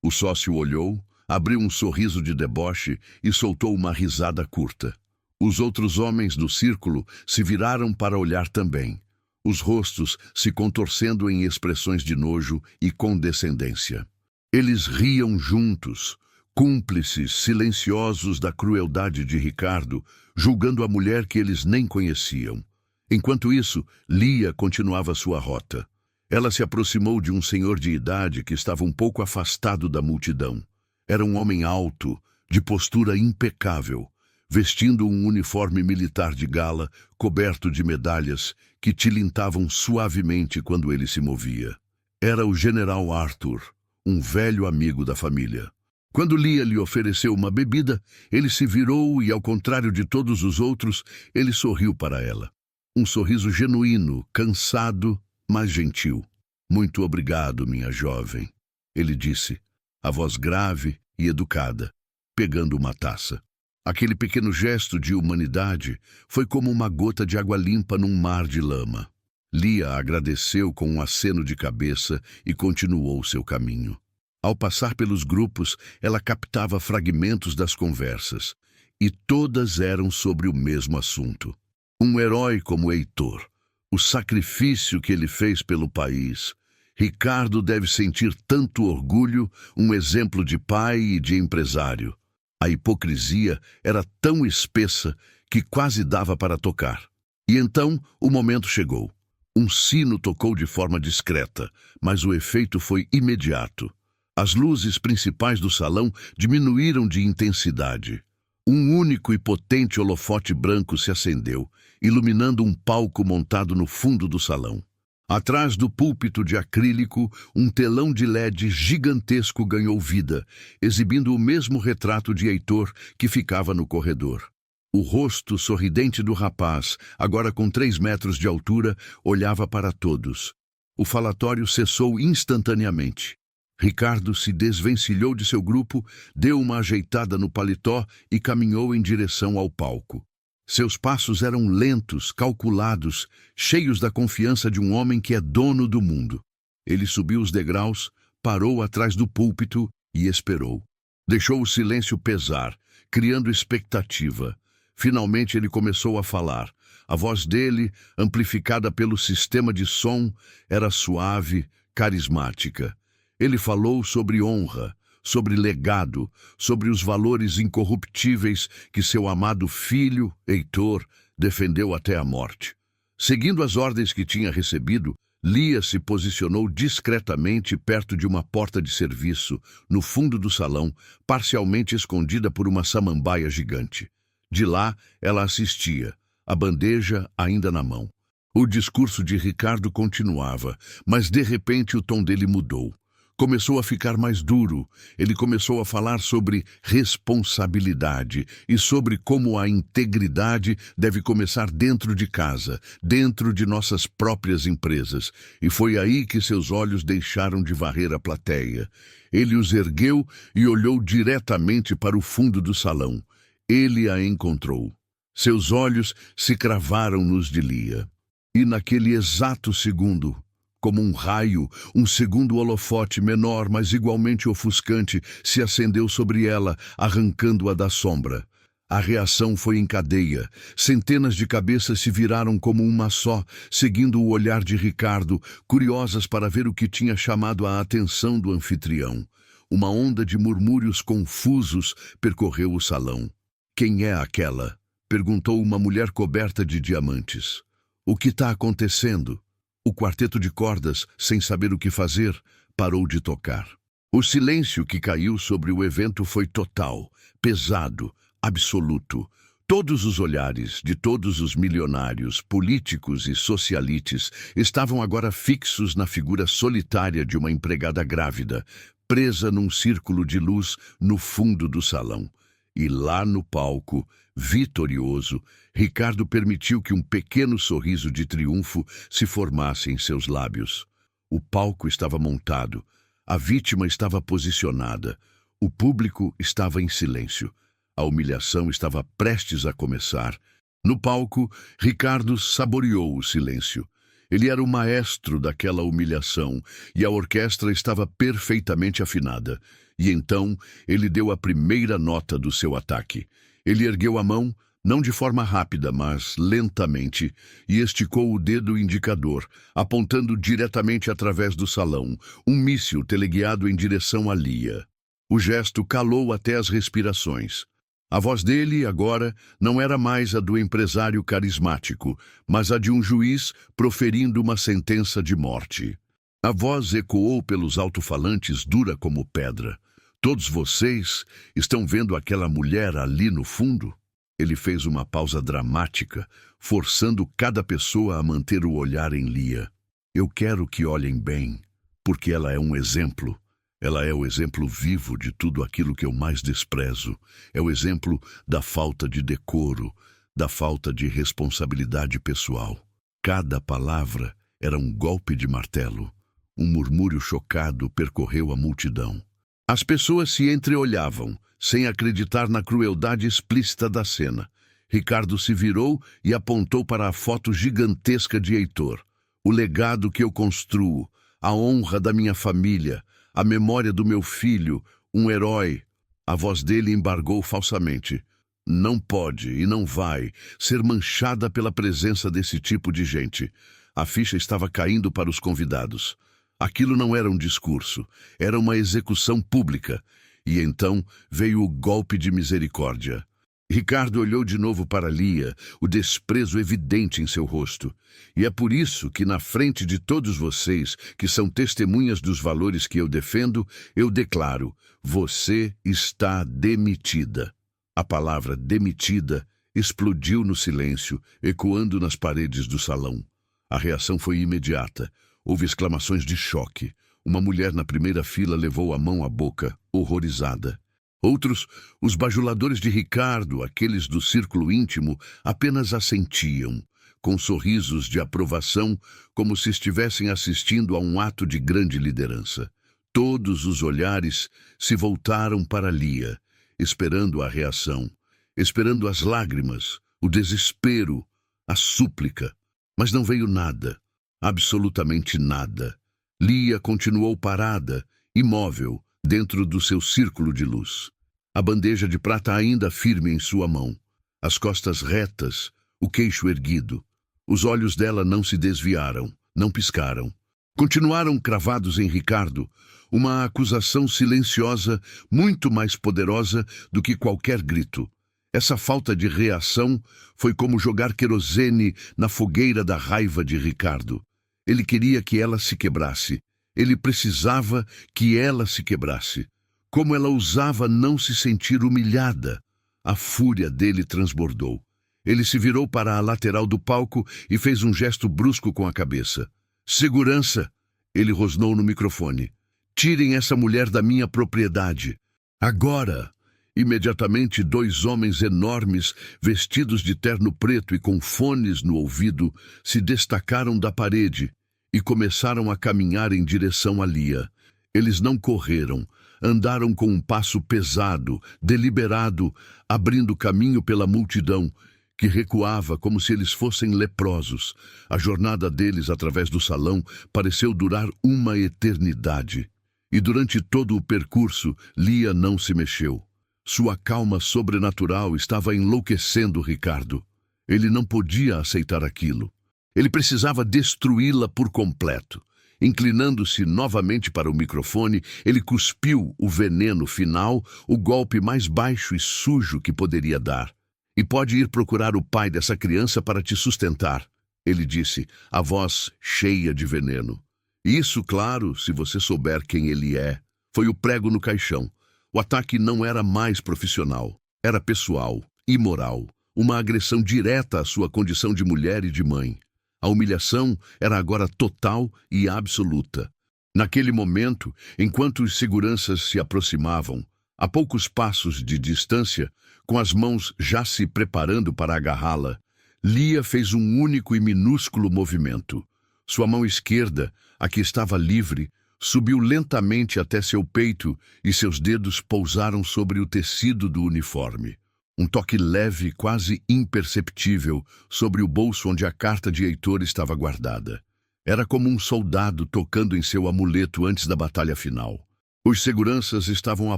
O sócio olhou, abriu um sorriso de deboche e soltou uma risada curta. Os outros homens do círculo se viraram para olhar também, os rostos se contorcendo em expressões de nojo e condescendência. Eles riam juntos, cúmplices silenciosos da crueldade de Ricardo, julgando a mulher que eles nem conheciam. Enquanto isso, Lia continuava sua rota. Ela se aproximou de um senhor de idade que estava um pouco afastado da multidão. Era um homem alto, de postura impecável, vestindo um uniforme militar de gala, coberto de medalhas que tilintavam suavemente quando ele se movia. Era o general Arthur, um velho amigo da família. Quando Lia lhe ofereceu uma bebida, ele se virou e, ao contrário de todos os outros, ele sorriu para ela. Um sorriso genuíno, cansado, mas gentil. Muito obrigado, minha jovem, ele disse, a voz grave e educada, pegando uma taça. Aquele pequeno gesto de humanidade foi como uma gota de água limpa num mar de lama. Lia agradeceu com um aceno de cabeça e continuou seu caminho. Ao passar pelos grupos, ela captava fragmentos das conversas, e todas eram sobre o mesmo assunto. Um herói como Heitor, o sacrifício que ele fez pelo país. Ricardo deve sentir tanto orgulho, um exemplo de pai e de empresário. A hipocrisia era tão espessa que quase dava para tocar. E então o momento chegou. Um sino tocou de forma discreta, mas o efeito foi imediato. As luzes principais do salão diminuíram de intensidade. Um único e potente holofote branco se acendeu, iluminando um palco montado no fundo do salão. Atrás do púlpito de acrílico, um telão de LED gigantesco ganhou vida, exibindo o mesmo retrato de Heitor que ficava no corredor. O rosto sorridente do rapaz, agora com 3 metros de altura, olhava para todos. O falatório cessou instantaneamente. Ricardo se desvencilhou de seu grupo, deu uma ajeitada no paletó e caminhou em direção ao palco. Seus passos eram lentos, calculados, cheios da confiança de um homem que é dono do mundo. Ele subiu os degraus, parou atrás do púlpito e esperou. Deixou o silêncio pesar, criando expectativa. Finalmente ele começou a falar. A voz dele, amplificada pelo sistema de som, era suave, carismática. Ele falou sobre honra, sobre legado, sobre os valores incorruptíveis que seu amado filho, Heitor, defendeu até a morte. Seguindo as ordens que tinha recebido, Lia se posicionou discretamente perto de uma porta de serviço, no fundo do salão, parcialmente escondida por uma samambaia gigante. De lá, ela assistia, a bandeja ainda na mão. O discurso de Ricardo continuava, mas de repente o tom dele mudou. Começou a ficar mais duro. Ele começou a falar sobre responsabilidade e sobre como a integridade deve começar dentro de casa, dentro de nossas próprias empresas. E foi aí que seus olhos deixaram de varrer a plateia. Ele os ergueu e olhou diretamente para o fundo do salão. Ele a encontrou. Seus olhos se cravaram nos de Lia. E naquele exato segundo, como um raio, um segundo holofote menor, mas igualmente ofuscante, se acendeu sobre ela, arrancando-a da sombra. A reação foi em cadeia. Centenas de cabeças se viraram como uma só, seguindo o olhar de Ricardo, curiosas para ver o que tinha chamado a atenção do anfitrião. Uma onda de murmúrios confusos percorreu o salão. "Quem é aquela?" perguntou uma mulher coberta de diamantes. "O que está acontecendo?" O quarteto de cordas, sem saber o que fazer, parou de tocar. O silêncio que caiu sobre o evento foi total, pesado, absoluto. Todos os olhares de todos os milionários, políticos e socialites estavam agora fixos na figura solitária de uma empregada grávida, presa num círculo de luz no fundo do salão. E lá no palco, vitorioso, Ricardo permitiu que um pequeno sorriso de triunfo se formasse em seus lábios. O palco estava montado, a vítima estava posicionada, o público estava em silêncio. A humilhação estava prestes a começar. No palco, Ricardo saboreou o silêncio. Ele era o maestro daquela humilhação e a orquestra estava perfeitamente afinada. E então ele deu a primeira nota do seu ataque. Ele ergueu a mão, não de forma rápida, mas lentamente, e esticou o dedo indicador, apontando diretamente através do salão, um míssil teleguiado em direção a Lia. O gesto calou até as respirações. A voz dele, agora, não era mais a do empresário carismático, mas a de um juiz proferindo uma sentença de morte. A voz ecoou pelos alto-falantes dura como pedra. Todos vocês estão vendo aquela mulher ali no fundo? Ele fez uma pausa dramática, forçando cada pessoa a manter o olhar em Lia. Eu quero que olhem bem, porque ela é um exemplo. Ela é o exemplo vivo de tudo aquilo que eu mais desprezo. É o exemplo da falta de decoro, da falta de responsabilidade pessoal. Cada palavra era um golpe de martelo. Um murmúrio chocado percorreu a multidão. As pessoas se entreolhavam, sem acreditar na crueldade explícita da cena. Ricardo se virou e apontou para a foto gigantesca de Heitor. O legado que eu construo, a honra da minha família, a memória do meu filho, um herói. A voz dele embargou falsamente. Não pode e não vai ser manchada pela presença desse tipo de gente. A ficha estava caindo para os convidados. Aquilo não era um discurso, era uma execução pública. E então veio o golpe de misericórdia. Ricardo olhou de novo para Lia, o desprezo evidente em seu rosto. E é por isso que, na frente de todos vocês, que são testemunhas dos valores que eu defendo, eu declaro: você está demitida. A palavra demitida explodiu no silêncio, ecoando nas paredes do salão. A reação foi imediata. Houve exclamações de choque. Uma mulher na primeira fila levou a mão à boca, horrorizada. Outros, os bajuladores de Ricardo, aqueles do círculo íntimo, apenas assentiam, com sorrisos de aprovação, como se estivessem assistindo a um ato de grande liderança. Todos os olhares se voltaram para Lia, esperando a reação, esperando as lágrimas, o desespero, a súplica. Mas não veio nada, absolutamente nada. Lia continuou parada, imóvel, dentro do seu círculo de luz. A bandeja de prata ainda firme em sua mão, as costas retas, o queixo erguido. Os olhos dela não se desviaram, não piscaram. Continuaram cravados em Ricardo, uma acusação silenciosa, muito mais poderosa do que qualquer grito. Essa falta de reação foi como jogar querosene na fogueira da raiva de Ricardo. Ele queria que ela se quebrasse. Ele precisava que ela se quebrasse. Como ela ousava não se sentir humilhada? A fúria dele transbordou. Ele se virou para a lateral do palco e fez um gesto brusco com a cabeça. Segurança! Ele rosnou no microfone. Tirem essa mulher da minha propriedade. Agora! Imediatamente, dois homens enormes, vestidos de terno preto e com fones no ouvido, se destacaram da parede e começaram a caminhar em direção a Lia. Eles não correram, andaram com um passo pesado, deliberado, abrindo caminho pela multidão, que recuava como se eles fossem leprosos. A jornada deles através do salão pareceu durar uma eternidade. E durante todo o percurso, Lia não se mexeu. Sua calma sobrenatural estava enlouquecendo Ricardo. Ele não podia aceitar aquilo. Ele precisava destruí-la por completo. Inclinando-se novamente para o microfone, ele cuspiu o veneno final, o golpe mais baixo e sujo que poderia dar. E pode ir procurar o pai dessa criança para te sustentar, ele disse, a voz cheia de veneno. Isso, claro, se você souber quem ele é. Foi o prego no caixão. O ataque não era mais profissional. Era pessoal, imoral. Uma agressão direta à sua condição de mulher e de mãe. A humilhação era agora total e absoluta. Naquele momento, enquanto os seguranças se aproximavam, a poucos passos de distância, com as mãos já se preparando para agarrá-la, Lia fez um único e minúsculo movimento. Sua mão esquerda, a que estava livre, subiu lentamente até seu peito e seus dedos pousaram sobre o tecido do uniforme. Um toque leve, quase imperceptível, sobre o bolso onde a carta de Heitor estava guardada. Era como um soldado tocando em seu amuleto antes da batalha final. Os seguranças estavam a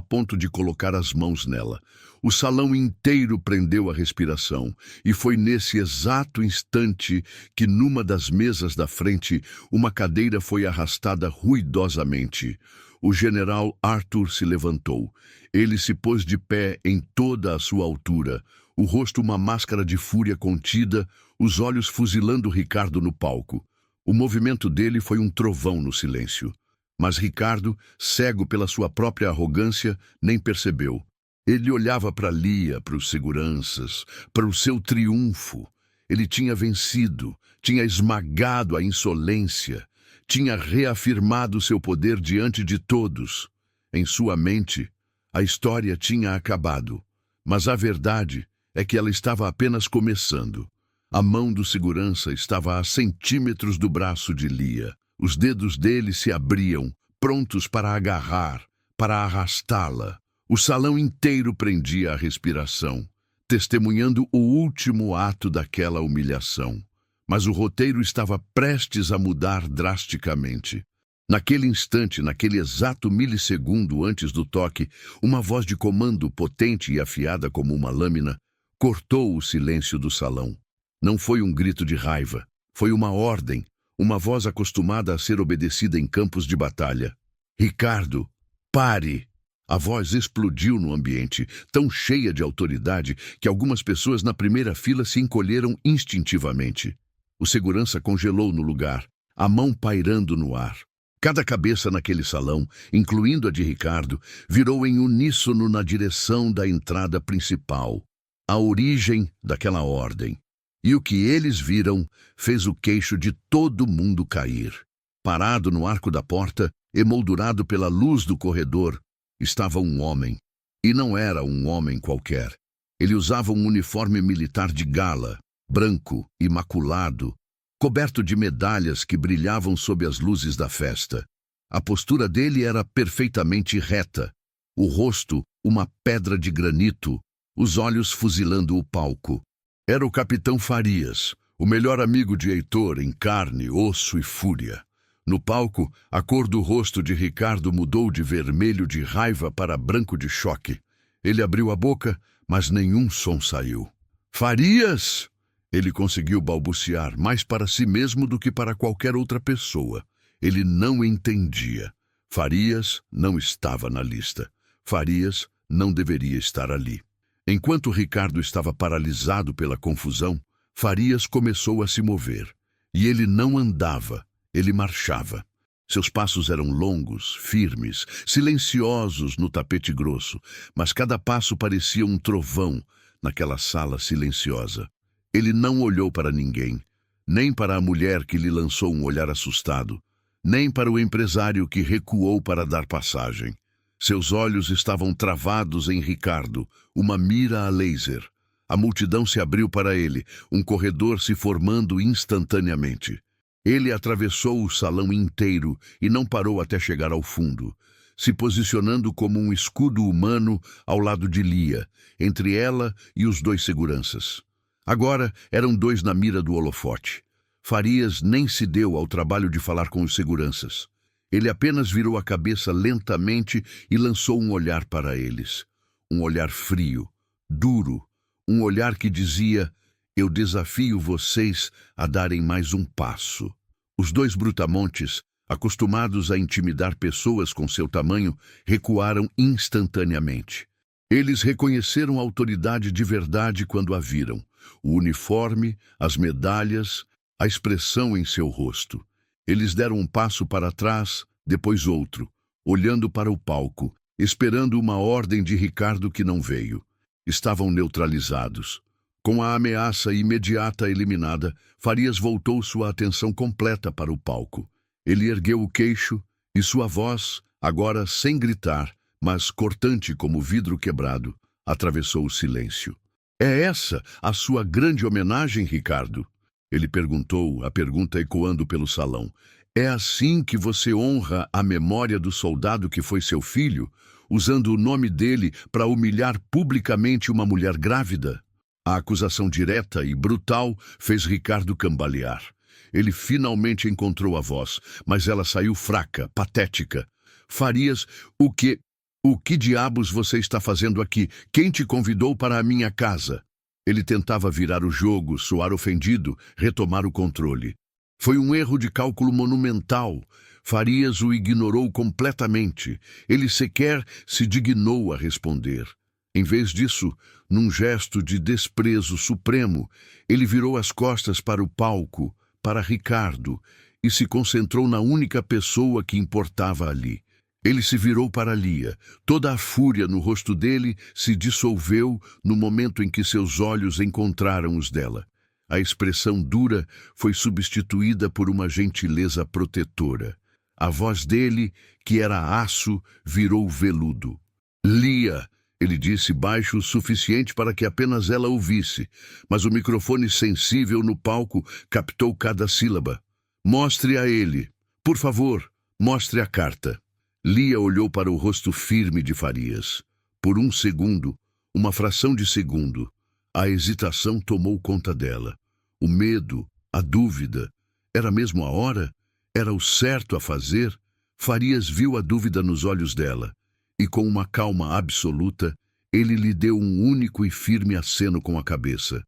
ponto de colocar as mãos nela. O salão inteiro prendeu a respiração, e foi nesse exato instante que, numa das mesas da frente, uma cadeira foi arrastada ruidosamente. O general Arthur se levantou. Ele se pôs de pé em toda a sua altura, o rosto uma máscara de fúria contida, os olhos fuzilando Ricardo no palco. O movimento dele foi um trovão no silêncio. Mas Ricardo, cego pela sua própria arrogância, nem percebeu. Ele olhava para Lia, para os seguranças, para o seu triunfo. Ele tinha vencido, tinha esmagado a insolência, tinha reafirmado seu poder diante de todos. Em sua mente, a história tinha acabado, mas a verdade é que ela estava apenas começando. A mão do segurança estava a centímetros do braço de Lia. Os dedos dele se abriam, prontos para agarrar, para arrastá-la. O salão inteiro prendia a respiração, testemunhando o último ato daquela humilhação. Mas o roteiro estava prestes a mudar drasticamente. Naquele instante, naquele exato milissegundo antes do toque, uma voz de comando potente e afiada como uma lâmina cortou o silêncio do salão. Não foi um grito de raiva, foi uma ordem, uma voz acostumada a ser obedecida em campos de batalha. Ricardo, pare! A voz explodiu no ambiente, tão cheia de autoridade que algumas pessoas na primeira fila se encolheram instintivamente. O segurança congelou no lugar, a mão pairando no ar. Cada cabeça naquele salão, incluindo a de Ricardo, virou em uníssono na direção da entrada principal, a origem daquela ordem. E o que eles viram fez o queixo de todo mundo cair. Parado no arco da porta, emoldurado pela luz do corredor, estava um homem. E não era um homem qualquer. Ele usava um uniforme militar de gala, branco, imaculado, coberto de medalhas que brilhavam sob as luzes da festa. A postura dele era perfeitamente reta, o rosto uma pedra de granito, os olhos fuzilando o palco. Era o capitão Farias, o melhor amigo de Heitor em carne, osso e fúria. No palco, a cor do rosto de Ricardo mudou de vermelho de raiva para branco de choque. Ele abriu a boca, mas nenhum som saiu. Farias! Ele conseguiu balbuciar mais para si mesmo do que para qualquer outra pessoa. Ele não entendia. Farias não estava na lista. Farias não deveria estar ali. Enquanto Ricardo estava paralisado pela confusão, Farias começou a se mover. E ele não andava, ele marchava. Seus passos eram longos, firmes, silenciosos no tapete grosso, mas cada passo parecia um trovão naquela sala silenciosa. Ele não olhou para ninguém, nem para a mulher que lhe lançou um olhar assustado, nem para o empresário que recuou para dar passagem. Seus olhos estavam travados em Ricardo, uma mira a laser. A multidão se abriu para ele, um corredor se formando instantaneamente. Ele atravessou o salão inteiro e não parou até chegar ao fundo, se posicionando como um escudo humano ao lado de Lia, entre ela e os dois seguranças. Agora eram dois na mira do holofote. Farias nem se deu ao trabalho de falar com os seguranças. Ele apenas virou a cabeça lentamente e lançou um olhar para eles. Um olhar frio, duro, um olhar que dizia: eu desafio vocês a darem mais um passo. Os dois brutamontes, acostumados a intimidar pessoas com seu tamanho, recuaram instantaneamente. Eles reconheceram a autoridade de verdade quando a viram. O uniforme, as medalhas, a expressão em seu rosto. Eles deram um passo para trás, depois outro, olhando para o palco, esperando uma ordem de Ricardo que não veio. Estavam neutralizados. Com a ameaça imediata eliminada, Farias voltou sua atenção completa para o palco. Ele ergueu o queixo e sua voz, agora sem gritar, mas cortante como vidro quebrado, atravessou o silêncio. É essa a sua grande homenagem, Ricardo? Ele perguntou, a pergunta ecoando pelo salão. É assim que você honra a memória do soldado que foi seu filho, usando o nome dele para humilhar publicamente uma mulher grávida? A acusação direta e brutal fez Ricardo cambalear. Ele finalmente encontrou a voz, mas ela saiu fraca, patética. Farias, o que diabos você está fazendo aqui? Quem te convidou para a minha casa? Ele tentava virar o jogo, soar ofendido, retomar o controle. Foi um erro de cálculo monumental. Farias o ignorou completamente. Ele sequer se dignou a responder. Em vez disso, num gesto de desprezo supremo, ele virou as costas para o palco, para Ricardo, e se concentrou na única pessoa que importava ali. Ele se virou para Lia. Toda a fúria no rosto dele se dissolveu no momento em que seus olhos encontraram os dela. A expressão dura foi substituída por uma gentileza protetora. A voz dele, que era aço, virou veludo. Lia, ele disse baixo o suficiente para que apenas ela ouvisse, mas o microfone sensível no palco captou cada sílaba. Mostre a ele. Por favor, mostre a carta. Lia olhou para o rosto firme de Farias. Por um segundo, uma fração de segundo, a hesitação tomou conta dela. O medo, a dúvida. Era mesmo a hora? Era o certo a fazer? Farias viu a dúvida nos olhos dela, e com uma calma absoluta, ele lhe deu um único e firme aceno com a cabeça.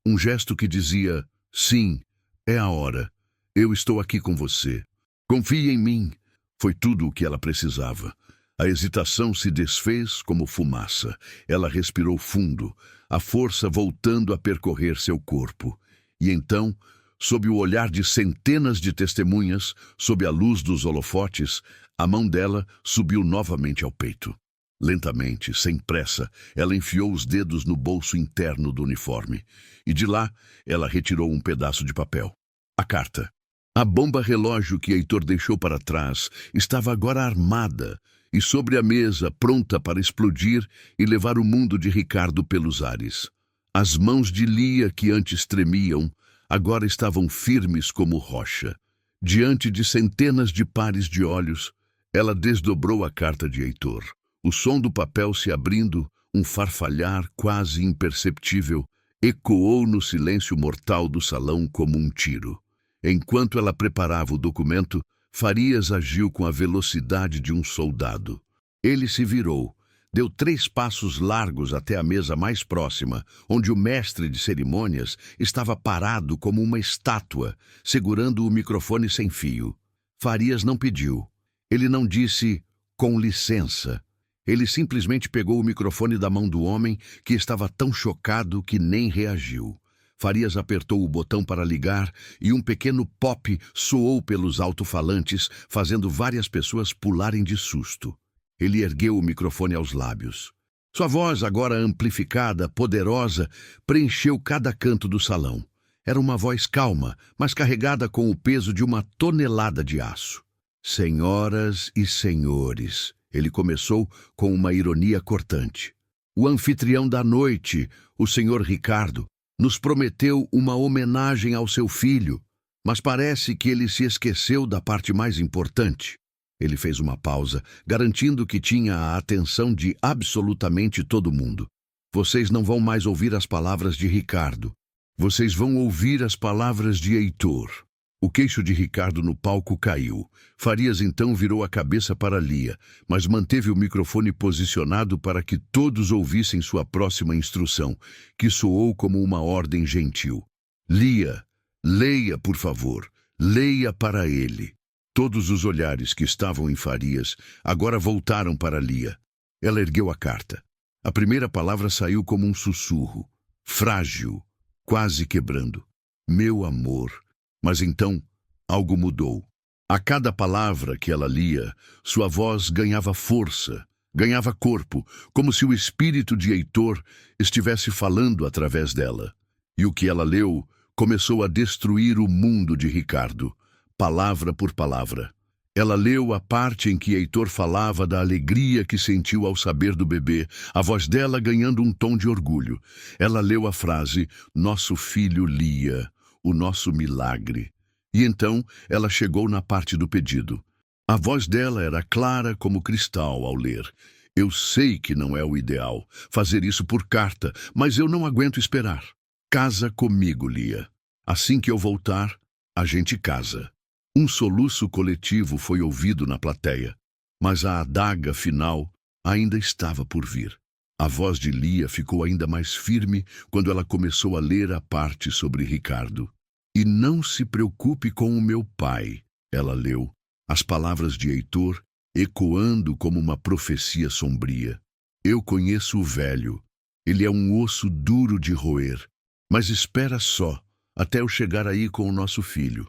Um gesto que dizia, sim, é a hora. Eu estou aqui com você. Confie em mim. Foi tudo o que ela precisava. A hesitação se desfez como fumaça. Ela respirou fundo, a força voltando a percorrer seu corpo. E então, sob o olhar de centenas de testemunhas, sob a luz dos holofotes, a mão dela subiu novamente ao peito. Lentamente, sem pressa, ela enfiou os dedos no bolso interno do uniforme. E de lá, ela retirou um pedaço de papel. A carta. A bomba relógio que Heitor deixou para trás estava agora armada e sobre a mesa, pronta para explodir e levar o mundo de Ricardo pelos ares. As mãos de Lia, que antes tremiam, agora estavam firmes como rocha. Diante de centenas de pares de olhos, ela desdobrou a carta de Heitor. O som do papel se abrindo, um farfalhar quase imperceptível, ecoou no silêncio mortal do salão como um tiro. Enquanto ela preparava o documento, Farias agiu com a velocidade de um soldado. Ele se virou, deu 3 passos largos até a mesa mais próxima, onde o mestre de cerimônias estava parado como uma estátua, segurando o microfone sem fio. Farias não pediu. Ele não disse, com licença. Ele simplesmente pegou o microfone da mão do homem, que estava tão chocado que nem reagiu. Farias apertou o botão para ligar e um pequeno pop soou pelos alto-falantes, fazendo várias pessoas pularem de susto. Ele ergueu o microfone aos lábios. Sua voz, agora amplificada, poderosa, preencheu cada canto do salão. Era uma voz calma, mas carregada com o peso de uma tonelada de aço. Senhoras e senhores, ele começou com uma ironia cortante. O anfitrião da noite, o senhor Ricardo, nos prometeu uma homenagem ao seu filho, mas parece que ele se esqueceu da parte mais importante. Ele fez uma pausa, garantindo que tinha a atenção de absolutamente todo mundo. Vocês não vão mais ouvir as palavras de Ricardo. Vocês vão ouvir as palavras de Heitor. O queixo de Ricardo no palco caiu. Farias então virou a cabeça para Lia, mas manteve o microfone posicionado para que todos ouvissem sua próxima instrução, que soou como uma ordem gentil. Lia, leia, por favor, leia para ele. Todos os olhares que estavam em Farias agora voltaram para Lia. Ela ergueu a carta. A primeira palavra saiu como um sussurro, frágil, quase quebrando. Meu amor. Mas então, algo mudou. A cada palavra que ela lia, sua voz ganhava força, ganhava corpo, como se o espírito de Heitor estivesse falando através dela. E o que ela leu começou a destruir o mundo de Ricardo, palavra por palavra. Ela leu a parte em que Heitor falava da alegria que sentiu ao saber do bebê, a voz dela ganhando um tom de orgulho. Ela leu a frase, nosso filho Lia, o nosso milagre. E então ela chegou na parte do pedido. A voz dela era clara como cristal ao ler. Eu sei que não é o ideal, fazer isso por carta, mas eu não aguento esperar. Casa comigo, Lia. Assim que eu voltar, a gente casa. Um soluço coletivo foi ouvido na plateia, mas a adaga final ainda estava por vir. A voz de Lia ficou ainda mais firme quando ela começou a ler a parte sobre Ricardo. E não se preocupe com o meu pai, ela leu, as palavras de Heitor ecoando como uma profecia sombria. Eu conheço o velho, ele é um osso duro de roer, mas espera só, até eu chegar aí com o nosso filho.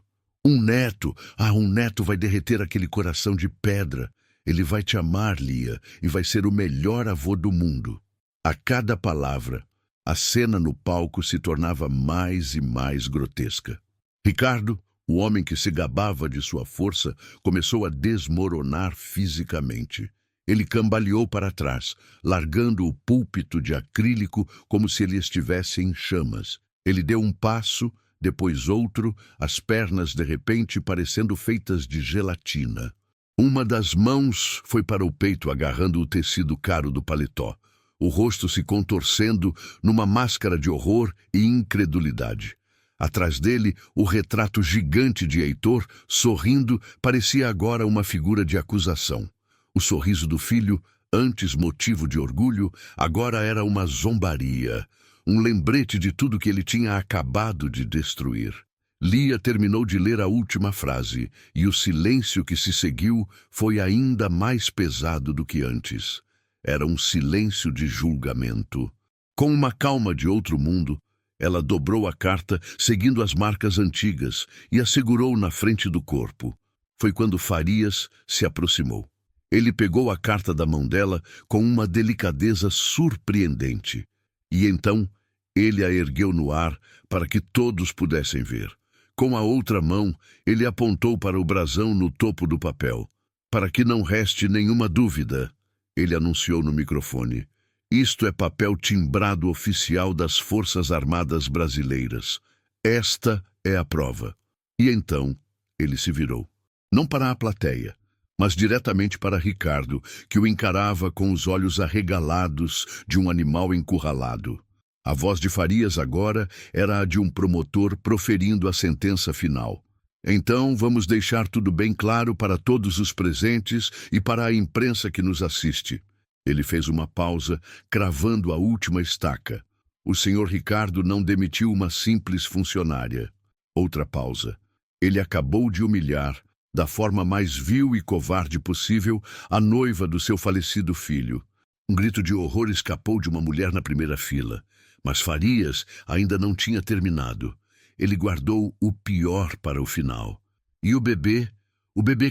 Um neto! Ah, um neto vai derreter aquele coração de pedra. Ele vai te amar, Lia, e vai ser o melhor avô do mundo. A cada palavra, a cena no palco se tornava mais e mais grotesca. Ricardo, o homem que se gabava de sua força, começou a desmoronar fisicamente. Ele cambaleou para trás, largando o púlpito de acrílico como se ele estivesse em chamas. Ele deu um passo, depois outro, as pernas de repente parecendo feitas de gelatina. Uma das mãos foi para o peito agarrando o tecido caro do paletó, o rosto se contorcendo numa máscara de horror e incredulidade. Atrás dele, o retrato gigante de Heitor, sorrindo, parecia agora uma figura de acusação. O sorriso do filho, antes motivo de orgulho, agora era uma zombaria, um lembrete de tudo que ele tinha acabado de destruir. Lia terminou de ler a última frase, e o silêncio que se seguiu foi ainda mais pesado do que antes. Era um silêncio de julgamento. Com uma calma de outro mundo, ela dobrou a carta, seguindo as marcas antigas, e a segurou na frente do corpo. Foi quando Farias se aproximou. Ele pegou a carta da mão dela com uma delicadeza surpreendente. E então, ele a ergueu no ar para que todos pudessem ver. Com a outra mão, ele apontou para o brasão no topo do papel. Para que não reste nenhuma dúvida, ele anunciou no microfone. Isto é papel timbrado oficial das Forças Armadas Brasileiras. Esta é a prova. E então, ele se virou. Não para a plateia, mas diretamente para Ricardo, que o encarava com os olhos arregalados de um animal encurralado. A voz de Farias agora era a de um promotor proferindo a sentença final. Então, vamos deixar tudo bem claro para todos os presentes e para a imprensa que nos assiste. Ele fez uma pausa, cravando a última estaca. O senhor Ricardo não demitiu uma simples funcionária. Outra pausa. Ele acabou de humilhar, da forma mais vil e covarde possível, a noiva do seu falecido filho. Um grito de horror escapou de uma mulher na primeira fila. Mas Farias ainda não tinha terminado. Ele guardou o pior para o final. E o bebê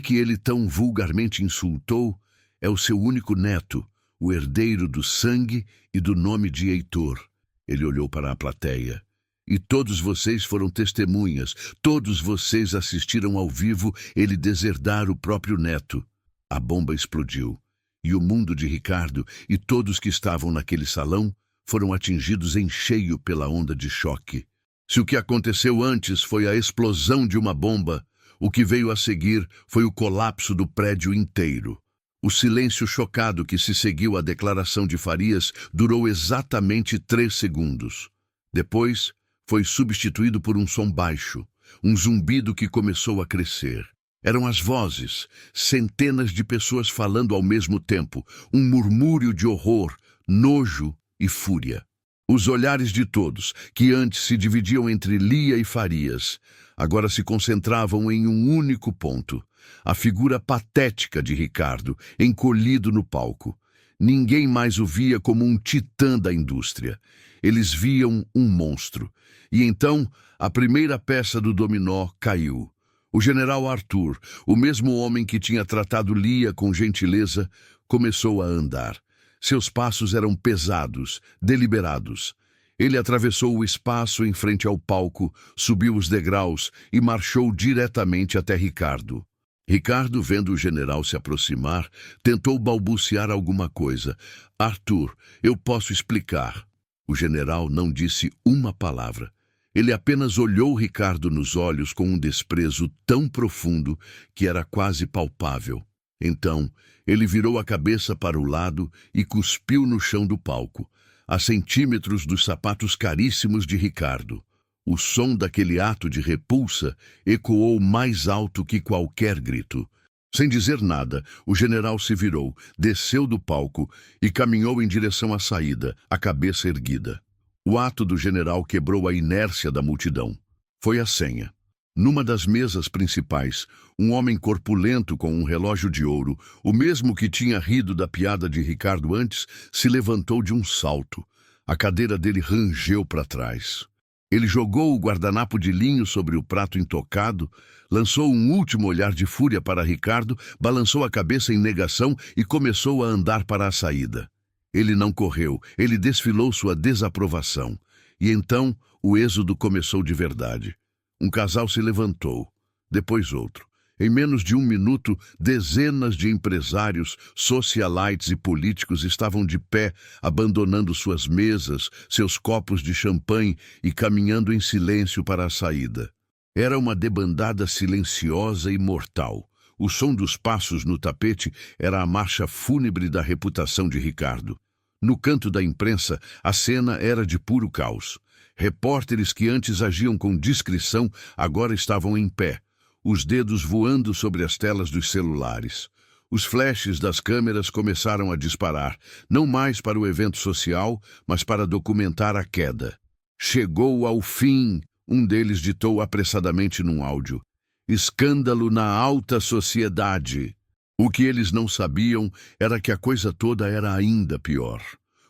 que ele tão vulgarmente insultou, é o seu único neto, o herdeiro do sangue e do nome de Heitor. Ele olhou para a plateia. E todos vocês foram testemunhas, todos vocês assistiram ao vivo ele deserdar o próprio neto. A bomba explodiu, e o mundo de Ricardo e todos que estavam naquele salão foram atingidos em cheio pela onda de choque. Se o que aconteceu antes foi a explosão de uma bomba, o que veio a seguir foi o colapso do prédio inteiro. O silêncio chocado que se seguiu à declaração de Farias durou exatamente 3 segundos. Depois, foi substituído por um som baixo, um zumbido que começou a crescer. Eram as vozes, centenas de pessoas falando ao mesmo tempo, um murmúrio de horror, nojo e fúria. Os olhares de todos, que antes se dividiam entre Lia e Farias, agora se concentravam em um único ponto. A figura patética de Ricardo, encolhido no palco. Ninguém mais o via como um titã da indústria. Eles viam um monstro. E então, a primeira peça do dominó caiu. O general Arthur, o mesmo homem que tinha tratado Lia com gentileza, começou a andar. Seus passos eram pesados, deliberados. Ele atravessou o espaço em frente ao palco, subiu os degraus e marchou diretamente até Ricardo. Ricardo, vendo o general se aproximar, tentou balbuciar alguma coisa. Arthur, eu posso explicar. O general não disse uma palavra. Ele apenas olhou Ricardo nos olhos com um desprezo tão profundo que era quase palpável. Então, ele virou a cabeça para o lado e cuspiu no chão do palco, a centímetros dos sapatos caríssimos de Ricardo. O som daquele ato de repulsa ecoou mais alto que qualquer grito. Sem dizer nada, o general se virou, desceu do palco e caminhou em direção à saída, a cabeça erguida. O ato do general quebrou a inércia da multidão. Foi a senha. Numa das mesas principais, um homem corpulento com um relógio de ouro, o mesmo que tinha rido da piada de Ricardo antes, se levantou de um salto. A cadeira dele rangeu para trás. Ele jogou o guardanapo de linho sobre o prato intocado, lançou um último olhar de fúria para Ricardo, balançou a cabeça em negação e começou a andar para a saída. Ele não correu, ele desfilou sua desaprovação. E então o êxodo começou de verdade. Um casal se levantou, depois outro. Em menos de um minuto, dezenas de empresários, socialites e políticos estavam de pé, abandonando suas mesas, seus copos de champanhe e caminhando em silêncio para a saída. Era uma debandada silenciosa e mortal. O som dos passos no tapete era a marcha fúnebre da reputação de Ricardo. No canto da imprensa, a cena era de puro caos. Repórteres que antes agiam com discrição agora estavam em pé, os dedos voando sobre as telas dos celulares. Os flashes das câmeras começaram a disparar, não mais para o evento social, mas para documentar a queda. Chegou ao fim, um deles ditou apressadamente num áudio. Escândalo na alta sociedade. O que eles não sabiam era que a coisa toda era ainda pior.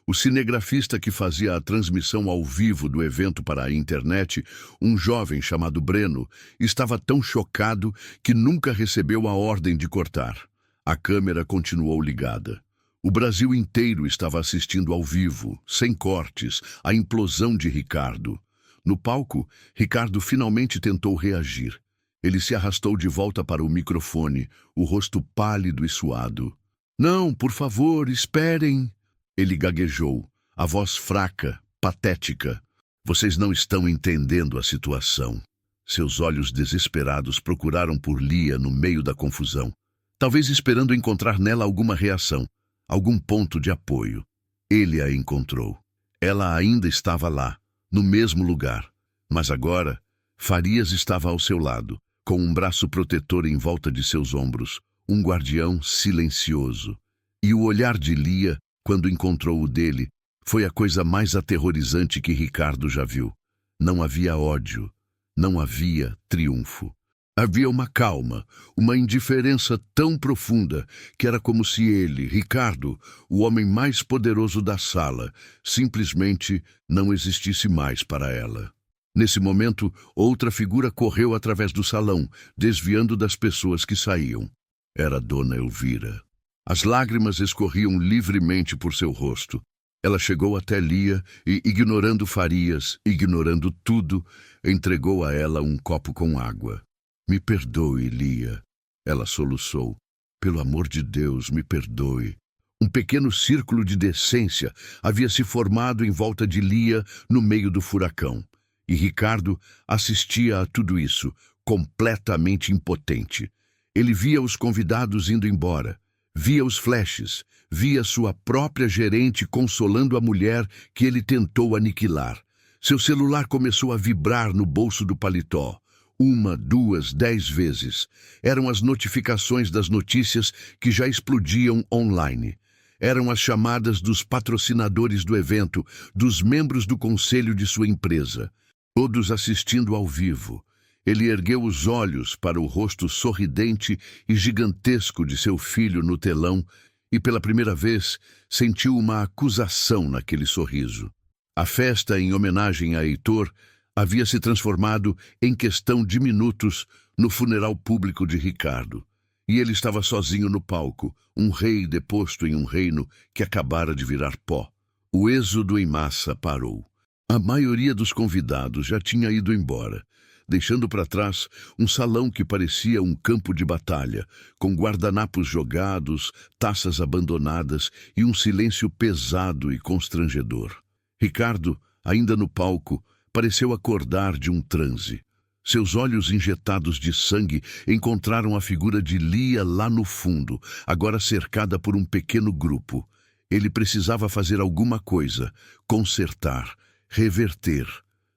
O cinegrafista que fazia a transmissão ao vivo do evento para a internet, um jovem chamado Breno, estava tão chocado que nunca recebeu a ordem de cortar. A câmera continuou ligada. O Brasil inteiro estava assistindo ao vivo, sem cortes, a implosão de Ricardo. No palco, Ricardo finalmente tentou reagir. Ele se arrastou de volta para o microfone, o rosto pálido e suado. "Não, por favor, esperem." Ele gaguejou, a voz fraca, patética. "Vocês não estão entendendo a situação." Seus olhos desesperados procuraram por Lia no meio da confusão, talvez esperando encontrar nela alguma reação, algum ponto de apoio. Ele a encontrou. Ela ainda estava lá, no mesmo lugar, mas agora Farias estava ao seu lado, com um braço protetor em volta de seus ombros, um guardião silencioso. E o olhar de Lia, quando encontrou o dele, foi a coisa mais aterrorizante que Ricardo já viu. Não havia ódio, não havia triunfo. Havia uma calma, uma indiferença tão profunda que era como se ele, Ricardo, o homem mais poderoso da sala, simplesmente não existisse mais para ela. Nesse momento, outra figura correu através do salão, desviando das pessoas que saíam. Era Dona Elvira. As lágrimas escorriam livremente por seu rosto. Ela chegou até Lia e, ignorando Farias, ignorando tudo, entregou a ela um copo com água. "Me perdoe, Lia." Ela soluçou. "Pelo amor de Deus, me perdoe." Um pequeno círculo de decência havia se formado em volta de Lia no meio do furacão. E Ricardo assistia a tudo isso, completamente impotente. Ele via os convidados indo embora. Via os flashes, via sua própria gerente consolando a mulher que ele tentou aniquilar. Seu celular começou a vibrar no bolso do paletó. 1, 2, 10 vezes. Eram as notificações das notícias que já explodiam online. Eram as chamadas dos patrocinadores do evento, dos membros do conselho de sua empresa. Todos assistindo ao vivo. Ele ergueu os olhos para o rosto sorridente e gigantesco de seu filho no telão e, pela primeira vez, sentiu uma acusação naquele sorriso. A festa em homenagem a Heitor havia se transformado, em questão de minutos, no funeral público de Ricardo. E ele estava sozinho no palco, um rei deposto em um reino que acabara de virar pó. O êxodo em massa parou. A maioria dos convidados já tinha ido embora, deixando para trás um salão que parecia um campo de batalha, com guardanapos jogados, taças abandonadas e um silêncio pesado e constrangedor. Ricardo, ainda no palco, pareceu acordar de um transe. Seus olhos injetados de sangue encontraram a figura de Lia lá no fundo, agora cercada por um pequeno grupo. Ele precisava fazer alguma coisa, consertar, reverter.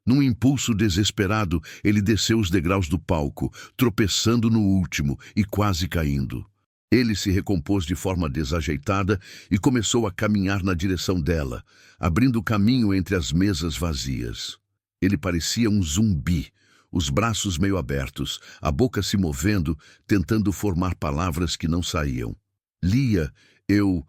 Num impulso desesperado, ele desceu os degraus do palco, tropeçando no último e quase caindo. Ele se recompôs de forma desajeitada e começou a caminhar na direção dela, abrindo caminho entre as mesas vazias. Ele parecia um zumbi, os braços meio abertos, a boca se movendo, tentando formar palavras que não saíam. "Lia, eu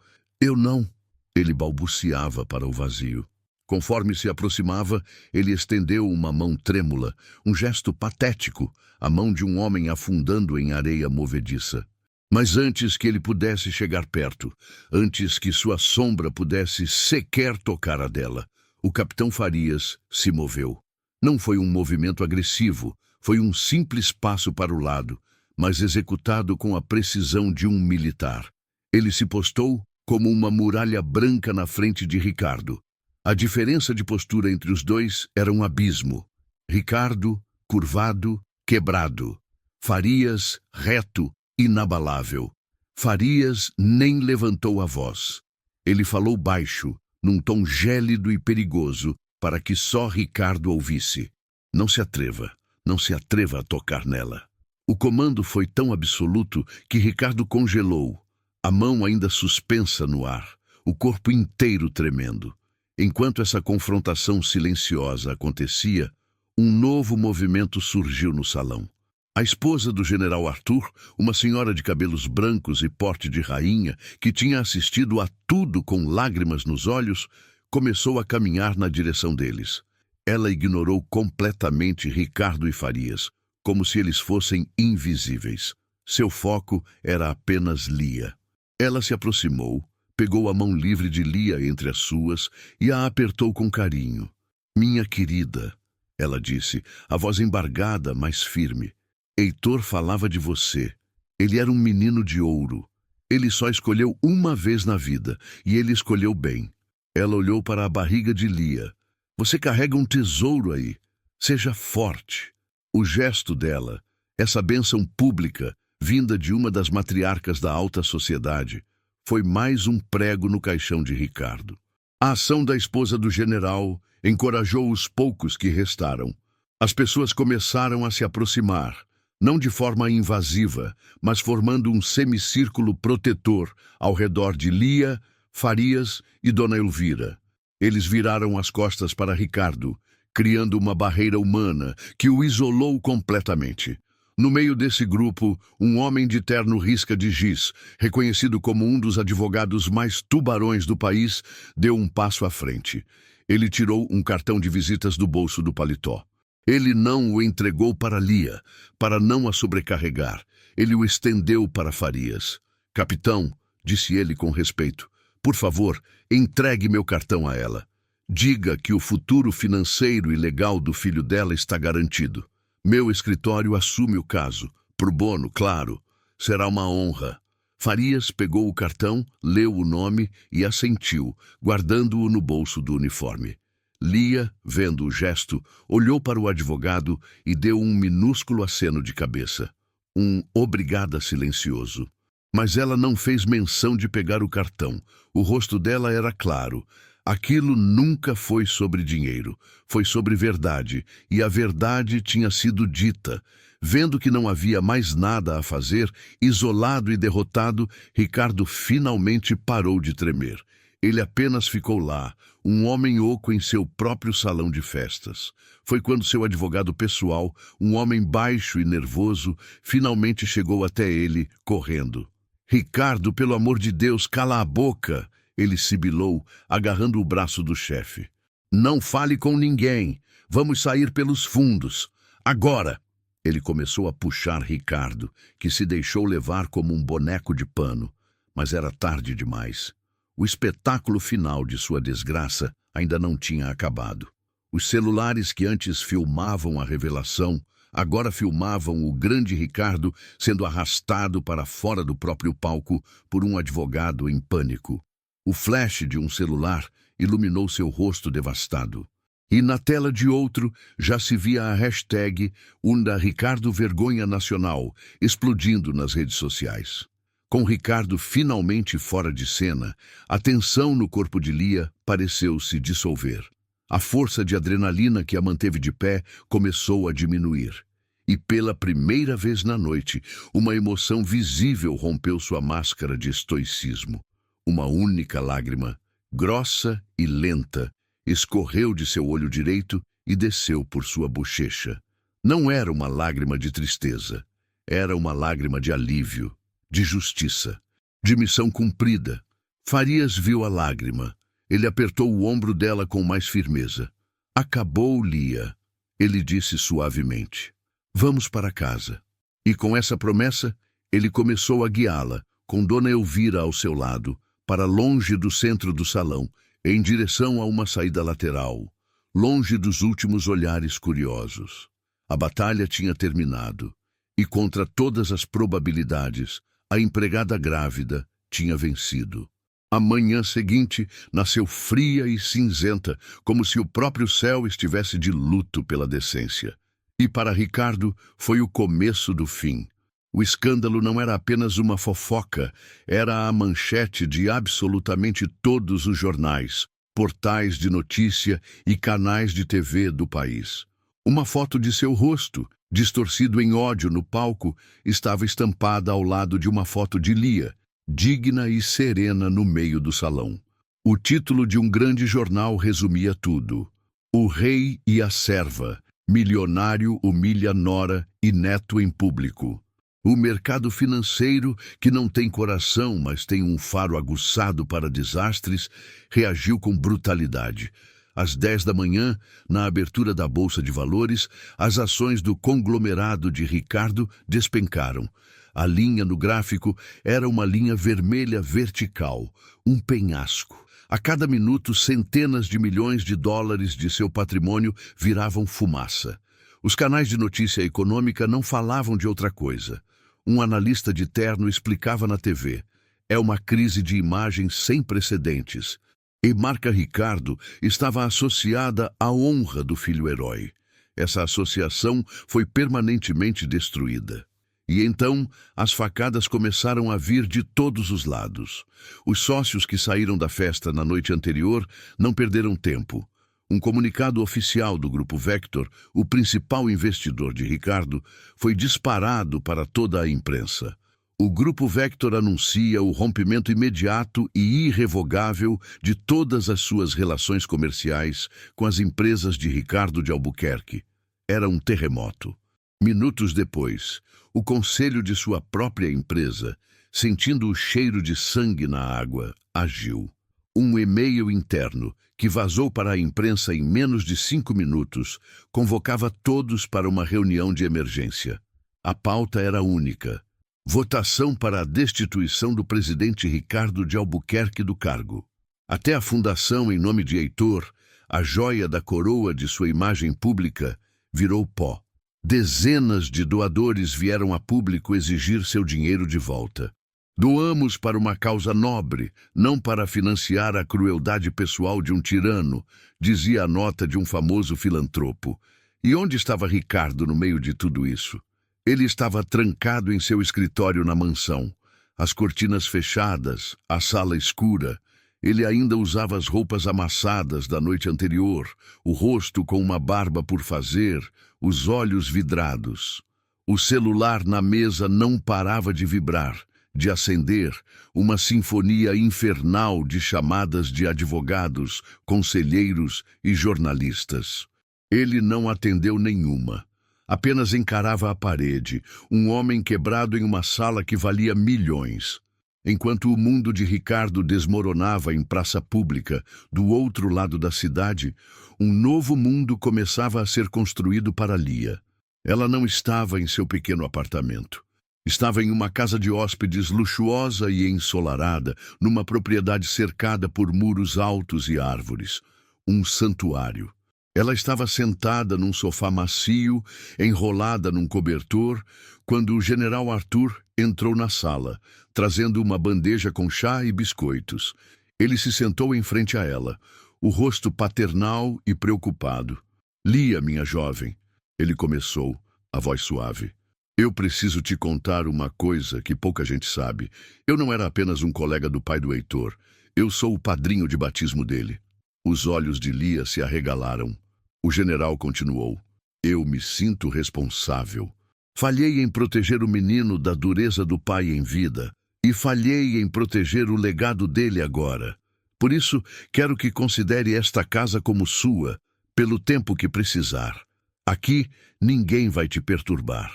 não..." Ele balbuciava para o vazio. Conforme se aproximava, ele estendeu uma mão trêmula, um gesto patético, a mão de um homem afundando em areia movediça. Mas antes que ele pudesse chegar perto, antes que sua sombra pudesse sequer tocar a dela, o capitão Farias se moveu. Não foi um movimento agressivo, foi um simples passo para o lado, mas executado com a precisão de um militar. Ele se postou como uma muralha branca na frente de Ricardo. A diferença de postura entre os dois era um abismo. Ricardo, curvado, quebrado. Farias, reto, inabalável. Farias nem levantou a voz. Ele falou baixo, num tom gélido e perigoso, para que só Ricardo ouvisse. Não se atreva a tocar nela. O comando foi tão absoluto que Ricardo congelou, a mão ainda suspensa no ar, o corpo inteiro tremendo. Enquanto essa confrontação silenciosa acontecia, um novo movimento surgiu no salão. A esposa do general Arthur, uma senhora de cabelos brancos e porte de rainha, que tinha assistido a tudo com lágrimas nos olhos, começou a caminhar na direção deles. Ela ignorou completamente Ricardo e Farias, como se eles fossem invisíveis. Seu foco era apenas Lia. Ela se aproximou, pegou a mão livre de Lia entre as suas e a apertou com carinho. "Minha querida", ela disse, a voz embargada, mas firme. "Heitor falava de você. Ele era um menino de ouro. Ele só escolheu uma vez na vida, e ele escolheu bem." Ela olhou para a barriga de Lia. "Você carrega um tesouro aí. Seja forte." O gesto dela, essa bênção pública, vinda de uma das matriarcas da alta sociedade, foi mais um prego no caixão de Ricardo. A ação da esposa do general encorajou os poucos que restaram. As pessoas começaram a se aproximar, não de forma invasiva, mas formando um semicírculo protetor ao redor de Lia, Farias e Dona Elvira. Eles viraram as costas para Ricardo, criando uma barreira humana que o isolou completamente. No meio desse grupo, um homem de terno risca de giz, reconhecido como um dos advogados mais tubarões do país, deu um passo à frente. Ele tirou um cartão de visitas do bolso do paletó. Ele não o entregou para Lia, para não a sobrecarregar. Ele o estendeu para Farias. "Capitão", disse ele com respeito, "por favor, entregue meu cartão a ela. Diga que o futuro financeiro e legal do filho dela está garantido. Meu escritório assume o caso, pro bono, claro. Será uma honra." Farias pegou o cartão, leu o nome e assentiu, guardando-o no bolso do uniforme. Lia, vendo o gesto, olhou para o advogado e deu um minúsculo aceno de cabeça. Um obrigada silencioso. Mas ela não fez menção de pegar o cartão. O rosto dela era claro. Aquilo nunca foi sobre dinheiro, foi sobre verdade, e a verdade tinha sido dita. Vendo que não havia mais nada a fazer, isolado e derrotado, Ricardo finalmente parou de tremer. Ele apenas ficou lá, um homem oco em seu próprio salão de festas. Foi quando seu advogado pessoal, um homem baixo e nervoso, finalmente chegou até ele, correndo. "Ricardo, pelo amor de Deus, cala a boca!" Ele sibilou, agarrando o braço do chefe. "Não fale com ninguém. Vamos sair pelos fundos. Agora!" Ele começou a puxar Ricardo, que se deixou levar como um boneco de pano. Mas era tarde demais. O espetáculo final de sua desgraça ainda não tinha acabado. Os celulares que antes filmavam a revelação, agora filmavam o grande Ricardo sendo arrastado para fora do próprio palco por um advogado em pânico. O flash de um celular iluminou seu rosto devastado. E na tela de outro já se via a hashtag Unda Ricardo Vergonha Nacional explodindo nas redes sociais. Com Ricardo finalmente fora de cena, a tensão no corpo de Lia pareceu se dissolver. A força de adrenalina que a manteve de pé começou a diminuir. E pela primeira vez na noite, uma emoção visível rompeu sua máscara de estoicismo. Uma única lágrima, grossa e lenta, escorreu de seu olho direito e desceu por sua bochecha. Não era uma lágrima de tristeza, era uma lágrima de alívio, de justiça, de missão cumprida. Farias viu a lágrima, Ele apertou o ombro dela com mais firmeza. Acabou, Lia, ele disse suavemente. Vamos para casa. E com essa promessa, ele começou a guiá-la, com Dona Elvira ao seu lado, para longe do centro do salão, em direção a uma saída lateral, longe dos últimos olhares curiosos. A batalha tinha terminado, e contra todas as probabilidades, a empregada grávida tinha vencido. A manhã seguinte nasceu fria e cinzenta, como se o próprio céu estivesse de luto pela decência. E para Ricardo foi o começo do fim. O escândalo não era apenas uma fofoca, era a manchete de absolutamente todos os jornais, portais de notícia e canais de TV do país. Uma foto de seu rosto, distorcido em ódio no palco, estava estampada ao lado de uma foto de Lia, digna e serena no meio do salão. O título de um grande jornal resumia tudo. O rei e a serva, milionário humilha nora e neto em público. O mercado financeiro, que não tem coração, mas tem um faro aguçado para desastres, reagiu com brutalidade. Às 10 da manhã, na abertura da Bolsa de Valores, as ações do conglomerado de Ricardo despencaram. A linha no gráfico era uma linha vermelha vertical, um penhasco. A cada minuto, centenas de milhões de dólares de seu patrimônio viravam fumaça. Os canais de notícia econômica não falavam de outra coisa. Um analista de terno explicava na TV. É uma crise de imagem sem precedentes. E marca Ricardo estava associada à honra do filho-herói. Essa associação foi permanentemente destruída. E então, as facadas começaram a vir de todos os lados. Os sócios que saíram da festa na noite anterior não perderam tempo. Um comunicado oficial do Grupo Vector, o principal investidor de Ricardo, foi disparado para toda a imprensa. O Grupo Vector anuncia o rompimento imediato e irrevogável de todas as suas relações comerciais com as empresas de Ricardo de Albuquerque. Era um terremoto. Minutos depois, o conselho de sua própria empresa, sentindo o cheiro de sangue na água, agiu. Um e-mail interno, que vazou para a imprensa em menos de 5 minutos, convocava todos para uma reunião de emergência. A pauta era única: votação para a destituição do presidente Ricardo de Albuquerque do cargo. Até a fundação em nome de Heitor, a joia da coroa de sua imagem pública, virou pó. Dezenas de doadores vieram a público exigir seu dinheiro de volta. Doamos para uma causa nobre, não para financiar a crueldade pessoal de um tirano, dizia a nota de um famoso filantropo. E onde estava Ricardo no meio de tudo isso? Ele estava trancado em seu escritório na mansão. As cortinas fechadas, a sala escura. Ele ainda usava as roupas amassadas da noite anterior, o rosto com uma barba por fazer, os olhos vidrados. O celular na mesa não parava de vibrar, de acender, uma sinfonia infernal de chamadas de advogados, conselheiros e jornalistas. Ele não atendeu nenhuma. Apenas encarava a parede, um homem quebrado em uma sala que valia milhões. Enquanto o mundo de Ricardo desmoronava em praça pública, do outro lado da cidade, um novo mundo começava a ser construído para Lia. Ela não estava em seu pequeno apartamento. Estava em uma casa de hóspedes luxuosa e ensolarada, numa propriedade cercada por muros altos e árvores. Um santuário. Ela estava sentada num sofá macio, enrolada num cobertor, quando o general Arthur entrou na sala, trazendo uma bandeja com chá e biscoitos. Ele se sentou em frente a ela, o rosto paternal e preocupado. Lia, minha jovem, ele começou, a voz suave. Eu preciso te contar uma coisa que pouca gente sabe. Eu não era apenas um colega do pai do Heitor. Eu sou o padrinho de batismo dele. Os olhos de Lia se arregalaram. O general continuou. Eu me sinto responsável. Falhei em proteger o menino da dureza do pai em vida e falhei em proteger o legado dele agora. Por isso, quero que considere esta casa como sua, pelo tempo que precisar. Aqui, ninguém vai te perturbar.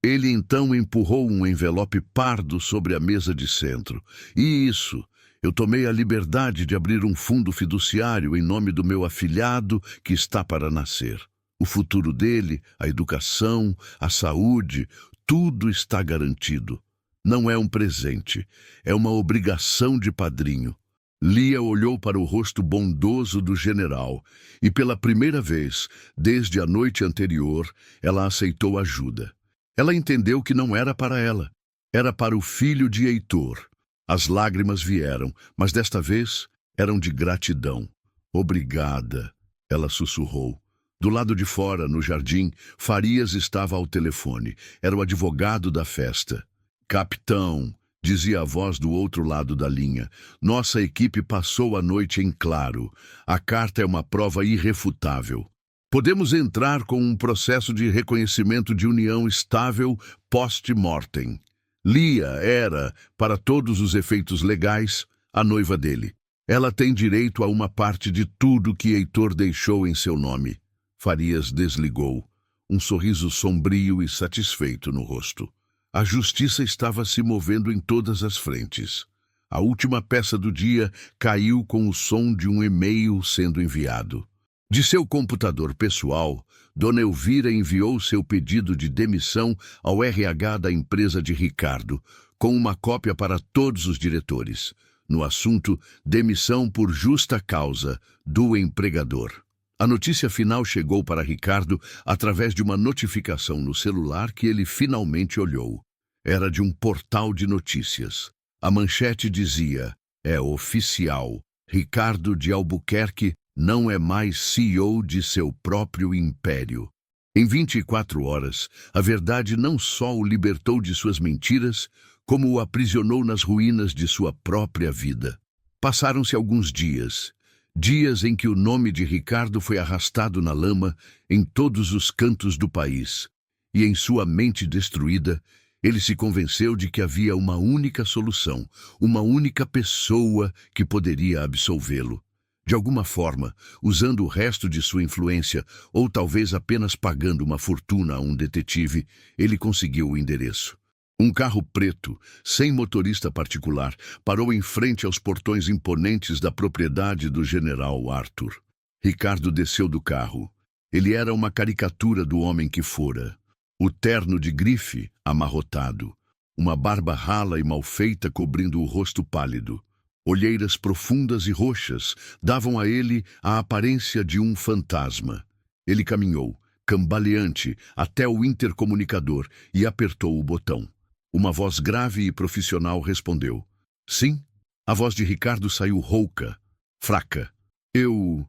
Ele então empurrou um envelope pardo sobre a mesa de centro. Isso, eu tomei a liberdade de abrir um fundo fiduciário em nome do meu afilhado que está para nascer. O futuro dele, a educação, a saúde, tudo está garantido. Não é um presente, é uma obrigação de padrinho. Lia olhou para o rosto bondoso do general e, pela primeira vez, desde a noite anterior, ela aceitou ajuda. Ela entendeu que não era para ela, era para o filho de Heitor. As lágrimas vieram, mas desta vez eram de gratidão. Obrigada, ela sussurrou. Do lado de fora, no jardim, Farias estava ao telefone. Era o advogado da festa. Capitão, dizia a voz do outro lado da linha, nossa equipe passou a noite em claro. A carta é uma prova irrefutável. Podemos entrar com um processo de reconhecimento de união estável post-mortem. Lia era, para todos os efeitos legais, a noiva dele. Ela tem direito a uma parte de tudo que Heitor deixou em seu nome. Farias desligou, um sorriso sombrio e satisfeito no rosto. A justiça estava se movendo em todas as frentes. A última peça do dia caiu com o som de um e-mail sendo enviado. De seu computador pessoal, Dona Elvira enviou seu pedido de demissão ao RH da empresa de Ricardo, com uma cópia para todos os diretores. No assunto, demissão por justa causa do empregador. A notícia final chegou para Ricardo através de uma notificação no celular que ele finalmente olhou. Era de um portal de notícias. A manchete dizia: é oficial, Ricardo de Albuquerque não é mais CEO de seu próprio império. Em 24 horas, a verdade não só o libertou de suas mentiras, como o aprisionou nas ruínas de sua própria vida. Passaram-se alguns dias. Dias em que o nome de Ricardo foi arrastado na lama em todos os cantos do país. E em sua mente destruída, ele se convenceu de que havia uma única solução, uma única pessoa que poderia absolvê-lo. De alguma forma, usando o resto de sua influência, ou talvez apenas pagando uma fortuna a um detetive, ele conseguiu o endereço. Um carro preto, sem motorista particular, parou em frente aos portões imponentes da propriedade do general Arthur. Ricardo desceu do carro. Ele era uma caricatura do homem que fora. O terno de grife, amarrotado. Uma barba rala e mal feita cobrindo o rosto pálido. Olheiras profundas e roxas davam a ele a aparência de um fantasma. Ele caminhou, cambaleante, até o intercomunicador e apertou o botão. Uma voz grave e profissional respondeu. Sim? A voz de Ricardo saiu rouca, fraca. Eu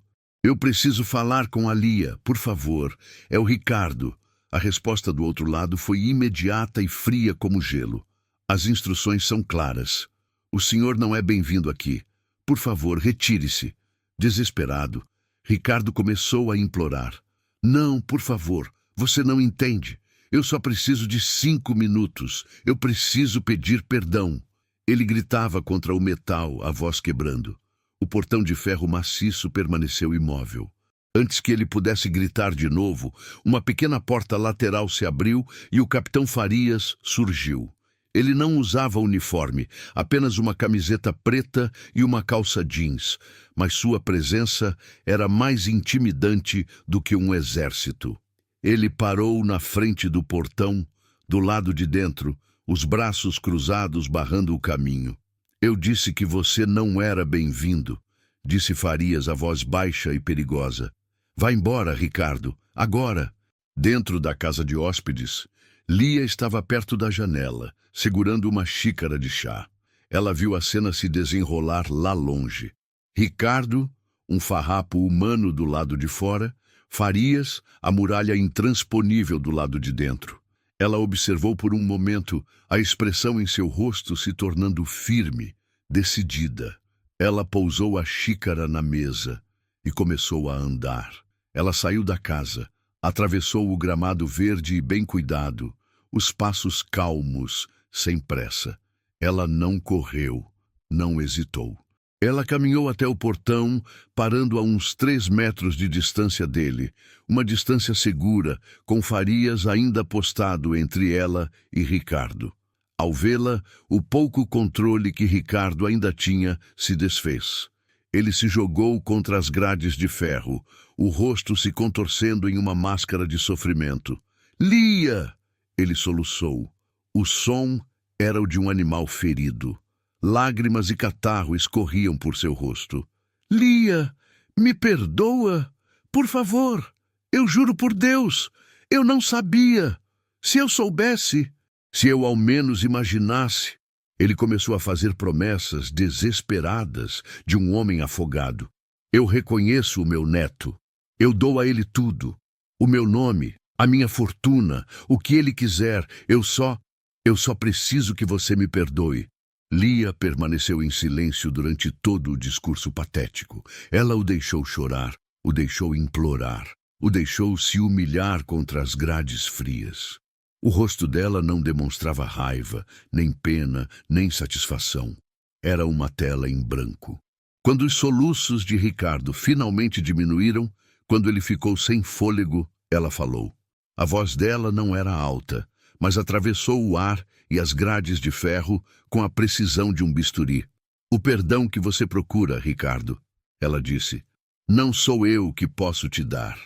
preciso falar com a Lia, por favor. É o Ricardo. A resposta do outro lado foi imediata e fria como gelo. As instruções são claras. O senhor não é bem-vindo aqui. Por favor, retire-se. Desesperado, Ricardo começou a implorar. Não, por favor, você não entende. Eu só preciso de 5 minutos. Eu preciso pedir perdão. Ele gritava contra o metal, a voz quebrando. O portão de ferro maciço permaneceu imóvel. Antes que ele pudesse gritar de novo, uma pequena porta lateral se abriu e o capitão Farias surgiu. Ele não usava uniforme, apenas uma camiseta preta e uma calça jeans, mas sua presença era mais intimidante do que um exército. Ele parou na frente do portão, do lado de dentro, os braços cruzados barrando o caminho. Eu disse que você não era bem-vindo, disse Farias, a voz baixa e perigosa. Vá embora, Ricardo, agora. Dentro da casa de hóspedes, Lia estava perto da janela, segurando uma xícara de chá. Ela viu a cena se desenrolar lá longe. Ricardo, um farrapo humano do lado de fora, Farias, a muralha intransponível do lado de dentro. Ela observou por um momento a expressão em seu rosto se tornando firme, decidida. Ela pousou a xícara na mesa e começou a andar. Ela saiu da casa, atravessou o gramado verde e bem cuidado, os passos calmos, sem pressa. Ela não correu, não hesitou. Ela caminhou até o portão, parando a uns 3 metros de distância dele, uma distância segura, com Farias ainda postado entre ela e Ricardo. Ao vê-la, o pouco controle que Ricardo ainda tinha se desfez. Ele se jogou contra as grades de ferro, o rosto se contorcendo em uma máscara de sofrimento. "Lia!" Ele soluçou. O som era o de um animal ferido. Lágrimas e catarro escorriam por seu rosto. "Lia, me perdoa? Por favor, eu juro por Deus, eu não sabia. Se eu soubesse, se eu ao menos imaginasse." Ele começou a fazer promessas desesperadas de um homem afogado. "Eu reconheço o meu neto. Eu dou a ele tudo. O meu nome, a minha fortuna, o que ele quiser. Eu só preciso que você me perdoe." Lia permaneceu em silêncio durante todo o discurso patético. Ela o deixou chorar, o deixou implorar, o deixou se humilhar contra as grades frias. O rosto dela não demonstrava raiva, nem pena, nem satisfação. Era uma tela em branco. Quando os soluços de Ricardo finalmente diminuíram, quando ele ficou sem fôlego, ela falou. A voz dela não era alta, mas atravessou o ar e as grades de ferro com a precisão de um bisturi. "O perdão que você procura, Ricardo," ela disse, "não sou eu que posso te dar."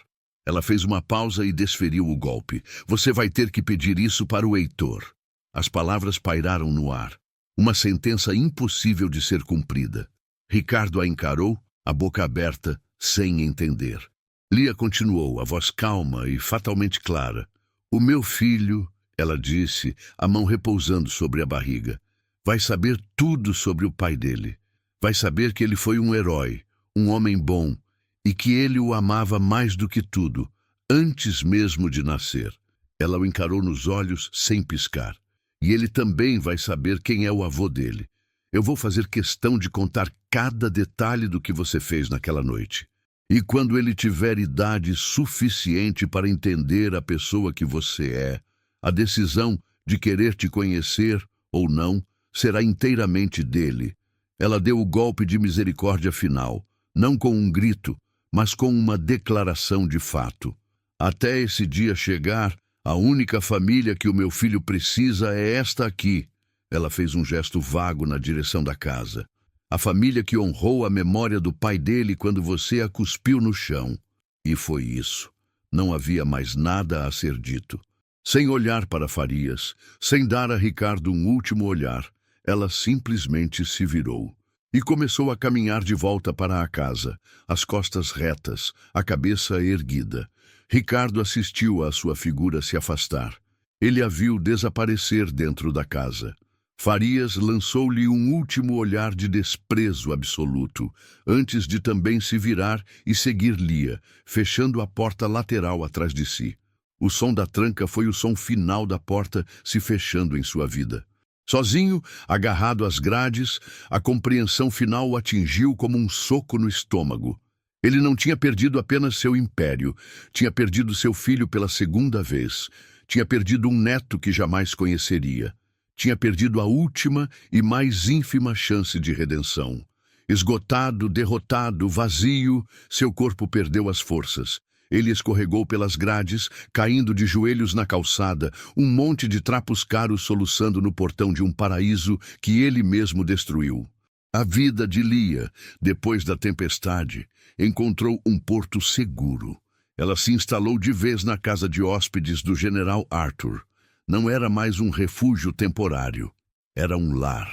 Ela fez uma pausa e desferiu o golpe. "Você vai ter que pedir isso para o Heitor." As palavras pairaram no ar. Uma sentença impossível de ser cumprida. Ricardo a encarou, a boca aberta, sem entender. Lia continuou, a voz calma e fatalmente clara. "O meu filho," ela disse, a mão repousando sobre a barriga, "vai saber tudo sobre o pai dele. Vai saber que ele foi um herói, um homem bom, e que ele o amava mais do que tudo, antes mesmo de nascer." Ela o encarou nos olhos sem piscar. "E ele também vai saber quem é o avô dele. Eu vou fazer questão de contar cada detalhe do que você fez naquela noite. E quando ele tiver idade suficiente para entender a pessoa que você é, a decisão de querer te conhecer ou não será inteiramente dele." Ela deu o golpe de misericórdia final, não com um grito, mas com uma declaração de fato. "Até esse dia chegar, a única família que o meu filho precisa é esta aqui." Ela fez um gesto vago na direção da casa. "A família que honrou a memória do pai dele quando você a cuspiu no chão." E foi isso. Não havia mais nada a ser dito. Sem olhar para Farias, sem dar a Ricardo um último olhar, ela simplesmente se virou e começou a caminhar de volta para a casa, as costas retas, a cabeça erguida. Ricardo assistiu à sua figura se afastar. Ele a viu desaparecer dentro da casa. Farias lançou-lhe um último olhar de desprezo absoluto, antes de também se virar e seguir Lia, fechando a porta lateral atrás de si. O som da tranca foi o som final da porta se fechando em sua vida. Sozinho, agarrado às grades, a compreensão final o atingiu como um soco no estômago. Ele não tinha perdido apenas seu império, tinha perdido seu filho pela segunda vez, tinha perdido um neto que jamais conheceria, tinha perdido a última e mais ínfima chance de redenção. Esgotado, derrotado, vazio, seu corpo perdeu as forças. Ele escorregou pelas grades, caindo de joelhos na calçada, um monte de trapos caros soluçando no portão de um paraíso que ele mesmo destruiu. A vida de Lia, depois da tempestade, encontrou um porto seguro. Ela se instalou de vez na casa de hóspedes do general Arthur. Não era mais um refúgio temporário, era um lar.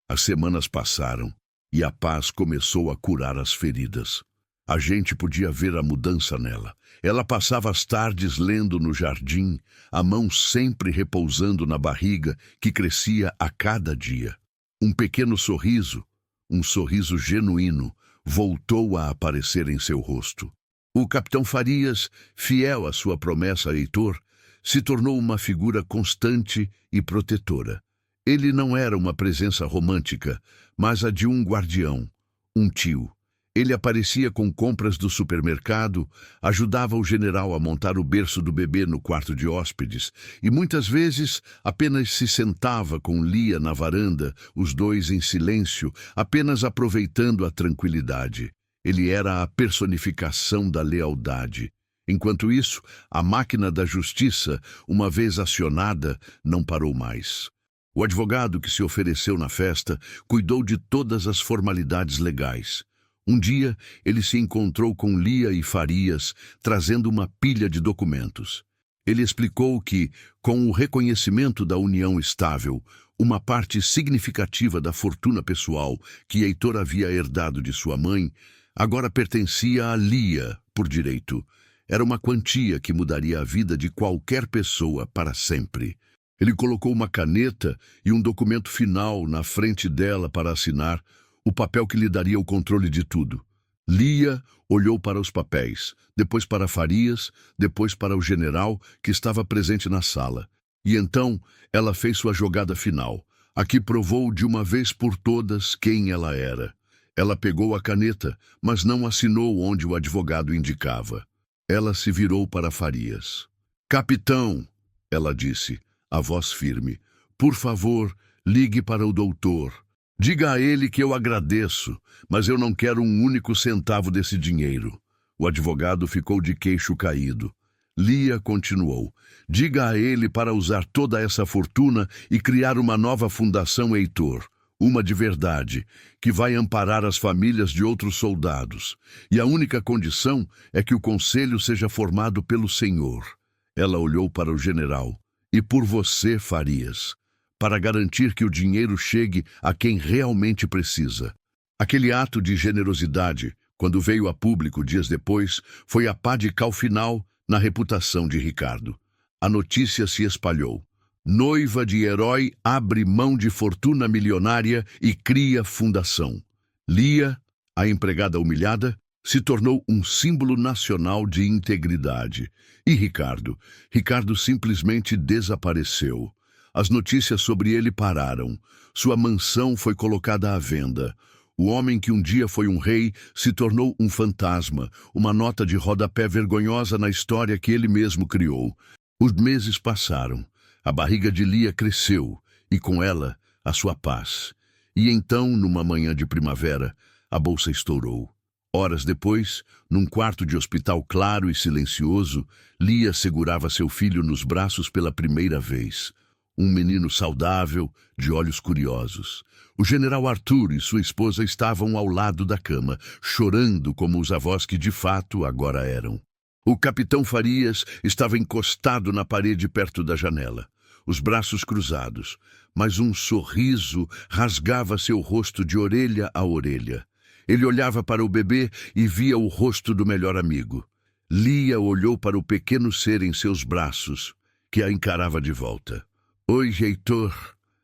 As semanas passaram e a paz começou a curar as feridas. A gente podia ver a mudança nela. Ela passava as tardes lendo no jardim, a mão sempre repousando na barriga, que crescia a cada dia. Um pequeno sorriso, um sorriso genuíno, voltou a aparecer em seu rosto. O capitão Farias, fiel à sua promessa a Heitor, se tornou uma figura constante e protetora. Ele não era uma presença romântica, mas a de um guardião, um tio. Ele aparecia com compras do supermercado, ajudava o general a montar o berço do bebê no quarto de hóspedes e muitas vezes apenas se sentava com Lia na varanda, os dois em silêncio, apenas aproveitando a tranquilidade. Ele era a personificação da lealdade. Enquanto isso, a máquina da justiça, uma vez acionada, não parou mais. O advogado que se ofereceu na festa cuidou de todas as formalidades legais. Um dia, ele se encontrou com Lia e Farias, trazendo uma pilha de documentos. Ele explicou que, com o reconhecimento da união estável, uma parte significativa da fortuna pessoal que Heitor havia herdado de sua mãe, agora pertencia a Lia, por direito. Era uma quantia que mudaria a vida de qualquer pessoa para sempre. Ele colocou uma caneta e um documento final na frente dela para assinar, o papel que lhe daria o controle de tudo. Lia olhou para os papéis, depois para Farias, depois para o general, que estava presente na sala. E então ela fez sua jogada final. Aqui provou de uma vez por todas quem ela era. Ela pegou a caneta, mas não assinou onde o advogado indicava. Ela se virou para Farias. "Capitão", ela disse, a voz firme, "por favor, ligue para o doutor. Diga a ele que eu agradeço, mas eu não quero um único centavo desse dinheiro." O advogado ficou de queixo caído. Lia continuou. "Diga a ele para usar toda essa fortuna e criar uma nova fundação Heitor, uma de verdade, que vai amparar as famílias de outros soldados. E a única condição é que o conselho seja formado pelo Senhor." Ela olhou para o general. "E por você, Farias, para garantir que o dinheiro chegue a quem realmente precisa." Aquele ato de generosidade, quando veio a público dias depois, foi a pá de cal final na reputação de Ricardo. A notícia se espalhou. Noiva de herói abre mão de fortuna milionária e cria fundação. Lia, a empregada humilhada, se tornou um símbolo nacional de integridade. E Ricardo simplesmente desapareceu. As notícias sobre ele pararam. Sua mansão foi colocada à venda. O homem que um dia foi um rei se tornou um fantasma, uma nota de rodapé vergonhosa na história que ele mesmo criou. Os meses passaram. A barriga de Lia cresceu, e com ela, a sua paz. E então, numa manhã de primavera, a bolsa estourou. Horas depois, num quarto de hospital claro e silencioso, Lia segurava seu filho nos braços pela primeira vez. Um menino saudável, de olhos curiosos. O general Arthur e sua esposa estavam ao lado da cama, chorando como os avós que de fato agora eram. O capitão Farias estava encostado na parede perto da janela, os braços cruzados, mas um sorriso rasgava seu rosto de orelha a orelha. Ele olhava para o bebê e via o rosto do melhor amigo. Lia olhou para o pequeno ser em seus braços, que a encarava de volta. "Oi, Heitor",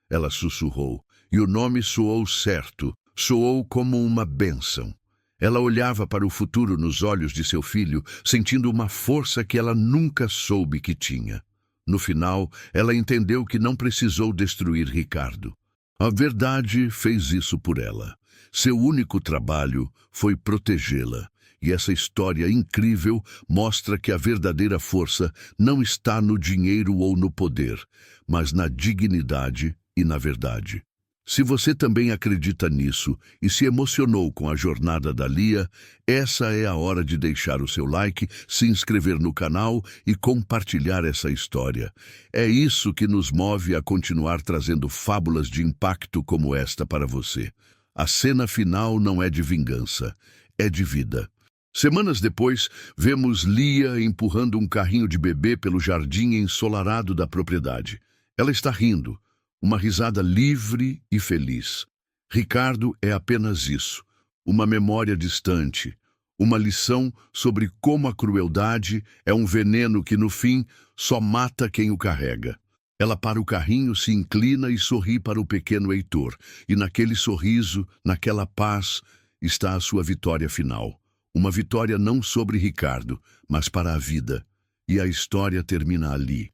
ela sussurrou, e o nome soou certo, soou como uma bênção. Ela olhava para o futuro nos olhos de seu filho, sentindo uma força que ela nunca soube que tinha. No final, ela entendeu que não precisou destruir Ricardo. A verdade fez isso por ela. Seu único trabalho foi protegê-la. E essa história incrível mostra que a verdadeira força não está no dinheiro ou no poder, mas na dignidade e na verdade. Se você também acredita nisso e se emocionou com a jornada da Lia, essa é a hora de deixar o seu like, se inscrever no canal e compartilhar essa história. É isso que nos move a continuar trazendo fábulas de impacto como esta para você. A cena final não é de vingança, é de vida. Semanas depois, vemos Lia empurrando um carrinho de bebê pelo jardim ensolarado da propriedade. Ela está rindo, uma risada livre e feliz. Ricardo é apenas isso, uma memória distante, uma lição sobre como a crueldade é um veneno que, no fim, só mata quem o carrega. Ela para o carrinho, se inclina e sorri para o pequeno Heitor, e naquele sorriso, naquela paz, está a sua vitória final. Uma vitória não sobre Ricardo, mas para a vida. E a história termina ali.